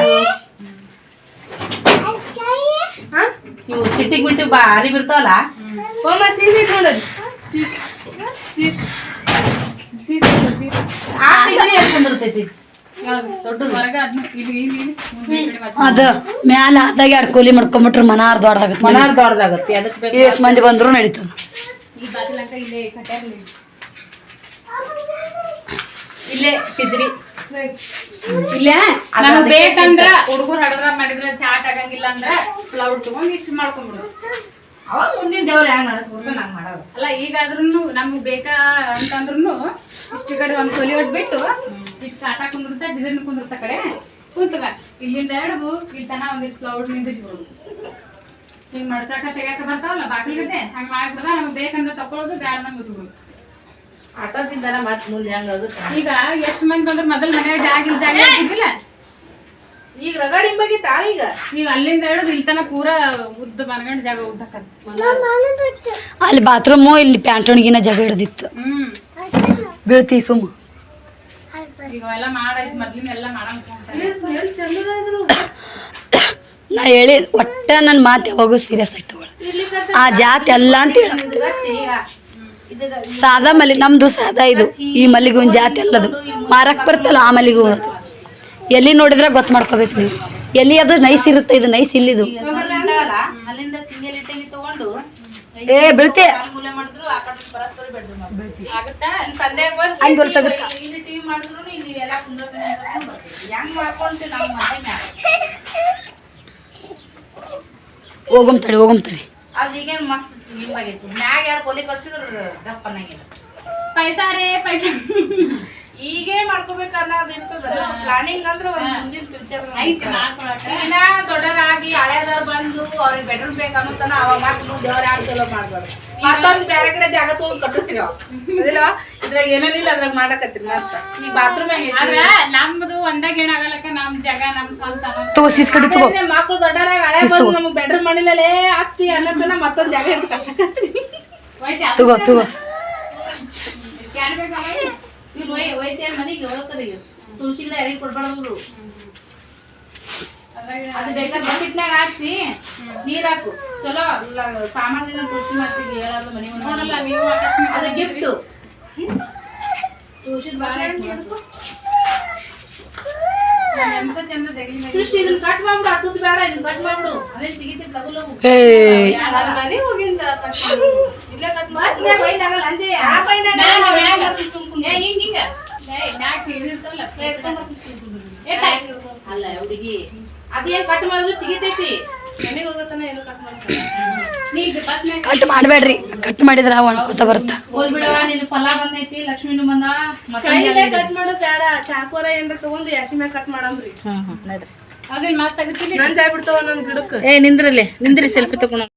ಇವು ಚಿಟ್ಟಿಗೆ ಬಿಟ್ಟು ಅರಿ ಬಿರ್ತಾವಲ್ಲ ಸೀಸಿ ನೋಡೋದು ಕುಂದಿರ್ತೈತಿ ಅದ ಮ್ಯಾಲ ಆದಾಗ ಎರಡು ಕೋಲಿ ಮಾಡ್ಕೊಂಬಿಟ್ರೆ ಮನಾರ್ ದೊಡ್ಡದಾಗತ್ತೆ ಮನಾರ್ ದೊಡ್ಡದಾಗತ್ತೆ ಅದಕ್ಕೆ ಬೇಕು ಎಷ್ಟು ಮಂದಿ ಬಂದ್ರು ನಡೀತದ ಇಲ್ಲೇ ಕಿಜ್ರಿ ಇಲ್ಲ ನಮಗ್ ಬೇಕಂದ್ರ ಹುಡುಗರು ಹಡದ್ರ ಮಾಡಿದ್ರ ಚಾಟ್ ಆಗಂಗಿಲ್ಲ ಅಂದ್ರ ಫ್ಲವರ್ ತಗೊಂಡ್ ಇಷ್ಟ ಮಾಡ್ಕೊಂಡ್ಬಿಡುದು ಅವಾಗ ಮುಂದಿನ ದೇವ್ರ ಹೆಂಗ್ ನಡೆಸ್ಬಿಡ್ತು ನಂಗೆ ಮಾಡೋದು ಅಲ್ಲ ಈಗಾದ್ರೂ ನಮ್ಗ್ ಬೇಕಾ ಅಂತಂದ್ರೂ ಇಷ್ಟು ಕಡೆ ಒಂದ್ ತೊಲಿ ಹೊಟ್ಬಿಟ್ಟು ಇಷ್ಟು ಚಾಟ ಕುಂದಿರ್ತಾ ಡಿಸೈನ್ ಕುಂದಿರ್ತ ಕಡೆ ಕುಂತಗ ಇಲ್ಲಿಂದ ಹಿಡಿದು ಇಲ್ಲಿ ತನ ಒಂದಿಷ್ಟು ಫ್ಲವರ್ ನಿಂದಿಸ್ಬಿಡುದು ಹಿಂಗ್ ಮಡ್ಚಾಕ ತೆಗ್ಯಾಕ ಬರ್ತಾವಲ್ಲ ಬಾಗಿಲ್ಗತೆ ಹಂಗ್ ಮಾಡ್ಬಿಡ್ದ ನಮ್ಗ್ ಬೇಕಂದ್ರ ತಕೊಳ್ಳೋದು ಬ್ಯಾಡ ನಮ್ಗೆ ಮುಚ್ಬಿಡುದು ಆಟೋದಿಂದ ಮತ್ ಮುಂದೆ ಹೆಂಗ ಈಗ ಎಷ್ಟು ಮಂದಿ ಬಂದ್ರೆ ಮೊದಲ್ ಮನ್ಯಾಗ ಜಾಗ ಇರ್ತಿದ್ದಿಲ್ಲ ಈಗ ರಗಡಿ ಬಗಿತಾ ಈಗ ಅಲ್ಲಿಂದ ಹಿಡಿದು ಇಲ್ಲಿ ತನ ಪೂರಾ ಉದ್ದ ಮನಗಂಡ್ ಜಾಗ ಉದ್ದಕ್ಕ ಅಲ್ಲಿ ಬಾತ್ರೂಮು ಇಲ್ಲಿ ಪ್ಯಾಂಟೊಣಗಿನ ಜಾಗ ಹಿಡ್ದಿತ್ತು ಬೀಳ್ತಿ ಸುಮ್ಮ ಈಗ ಎಲ್ಲ ಮಾಡೈತಿ ಮೊದ್ಲಿನೆಲ್ಲ ಮಾಡಂತ ನಾ ಹೇಳಿ ಒಟ್ಟ ನನ್ನ ಮಾತು ಯಾವಾಗೂ ಸೀರಿಯಸ್ ಆಗಿ ತಗೊಳ ಆ ಜಾತಿ ಎಲ್ಲ ಅಂತ ಹೇಳ ಸಾದಾ ಮಲ್ಲಿಗೆ ನಮ್ದು ಸಾದಾ ಇದು ಈ ಮಲ್ಲಿಗೆ ಒಂದು ಜಾತಿ ಅಲ್ಲದು ಮಾರಕ್ ಬರ್ತಲ್ಲ ಆ ಮಲ್ಲಿಗೆ ಹೂವು ಎಲ್ಲಿ ನೋಡಿದ್ರೆ ಗೊತ್ತು ಮಾಡ್ಕೋಬೇಕು ನೀವು ಎಲ್ಲಿ ಅದು ನೈಸ್ ಇರುತ್ತೆ ಇದು ನೈಸ್ ಇಲ್ಲಿದು ಅಲ್ಲಿಂದ ಸಿಂಗಲ್ ಇಟ್ಟಂಗಿ ತಗೊಂಡು ಏ ಬೀಳ್ತೆ ಮಾಡಿದ್ರು ಆ ಕಡೆ ಪರಸ್ಪರ ಬೆಡ್ರೂಮ್ ಇಲ್ಲಿ ಟಿವಿ ಮಾಡಿದ್ರು ಇಲ್ಲಿ ಎಲ್ಲ ಹೆಂಗ್ ಮಾಡ್ಕೊಂತೀವಿ ನಾವು ಮನೆ ಹೋಗಮ್ ತಡಿ ಅದು ಈಗೇನು ಮಸ್ತ್ ಹಿಂಗಾಗೈತಿ ಮ್ಯಾಗ ಎರಡು ಕೊಲಿ ಕಳ್ಸಿದ್ರು ದಪ್ಪನಾಗಿಲ್ಲ ಪೈಸಾ ಈಗೇ ಮಾಡ್ಕೋಬೇಕು ಅನ್ನೋದು ಇರ್ತದ ಪ್ಲಾನಿಂಗ್ ಅಂದ್ರೆ ಒಂದು ಮುಂದಿನ ಫ್ಯೂಚರ್ ಇನ್ನ ದೊಡ್ಡರಾಗಿ ಹಳೆಯದವ್ರು ಬಂದು ಅವ್ರಿಗೆ ಬೆಡ್ರೂಮ್ ಬೇಕು ಅನ್ನೋತನ ಅವಾಗ ಮತ್ತೆ ದೇವ್ರ ಯಾರು ಚಲೋ ಮಾಡ್ಬಾರ್ದು ಮತ್ತೊಂದು ಬೇರೆ ಕಡೆ ಜಾಗ ತಗೊಂಡ್ ಕಟ್ಟಿಸ್ತೀವಿ ಅದಿಲ್ಲ ಇದ್ರಾಗ ಏನೇನಿಲ್ಲ ಅದ್ರಾಗ ಮಾಡಕತ್ತೀರಿ ಮತ್ತ ಈ ಬಾತ್ರೂಮ್ ಆದ್ರೆ ನಮ್ದು ಒಂದಾಗ ಏನಾಗಲಕ್ಕ ನಮ್ ಜಾಗ ನಮ್ ಸ್ವಂತ ಮಕ್ಳು ದೊಡ್ಡರಾಗಿ ಹಳೆ ಬಂದು ನಮಗ್ ಬೆಡ್ರೂಮ್ ಮಾಡಿಲ್ಲೇ ಅತ್ತಿ ಅನ್ನೋದನ್ನ ಮತ್ತೊಂದ್ ಜಾಗ ಹಿಡಿದು ಕಳ್ಸಕತ್ತೀವಿ ಒಯ್ತೇನ್ ಮನಿಗೆ ಹೋಗ್ತದೆ ತುಳಸಿ ಗಿಡ ಯಾರಿಗೆ ಕೊಡ್ಬಾರ್ದು ಅದು ಬೇಕಾದ್ರೆ ಬಕೆಟ್ನಾಗ ಹಾಕ್ಸಿ ನೀರ್ ಹಾಕು ಚಲೋ ಸಾಮಾನ್ಯ ತುಳಸಿ ಮಾಡ್ತೀವಿ ಹೇಳೋದು ಮನೆ ನೋಡಲ್ಲ ನೀವು ಅದು ಗಿಫ್ಟು ತುಳಸಿ ಬಾಳ ಎಂತ ಚಂದ ಸೃಷ್ಟಿ ಇದನ್ನ ಕಟ್ ಮಾಡ್ಬಿಡು ಅಟ್ಟುದು ಬೇಡ ಇದನ್ನ ಕಟ್ ಮಾಡ್ಬಿಡು ಅದೇ ಸಿಗಿತಿ ತಗೊಳ್ಳೋ ಮನೆ ಹೋಗಿಂದ ಇಲ್ಲೇ ಕಟ್ ಮಾಡಿ ಬೈನ್ ಆಗಲ್ಲ ಅಂದೆ ಆ ಬೈನ್ ಹಿಂಗ ಮ್ಯಾಕ್ ಸಿಗಿರ್ತಲ್ಲ ಅಲ್ಲ ಹುಡುಗಿ ಅದೇನ್ ಕಟ್ ಮಾಡಿದ್ರು ಸಿಗಿತೈತಿ ಮನೆಗೆ ಹೋಗತ್ತನ ಏನು ಕಟ್ ಮಾಡ್ತಾರೆ ಕಟ್ ಮಾಡಬೇಡ್ರಿ ಕಟ್ ಮಾಡಿದ್ರ ಒಣಕೋತ ಬರುತ್ತ ಹೋಗ್ಬಿಡವ ನಿನ್ ಫಲ ಬಂದೈತಿ ಲಕ್ಷ್ಮೀನು ಬಂದ ಕಟ್ ಮಾಡೋದು ಬೇಡ ಚಾಕೋರ ಏನ್ರ ತಗೊಂಡು ಯಾಸಿ ಮ್ಯಾಗ ಕಟ್ ಮಾಡಂಬ್ರಿ ನಡ್ರಿ ಅದೇನ್ ಮಸ್ತ್ ಆಗತ್ತಿಲ್ಲ ನನ್ ಜಾಯ್ ಬಿಡ್ತಾವ ನನ್ ಗಿಡಕ್ಕೆ ನಿಂದ್ರಿ ಸೆಲ್ಫಿ ತಗೊಂಡ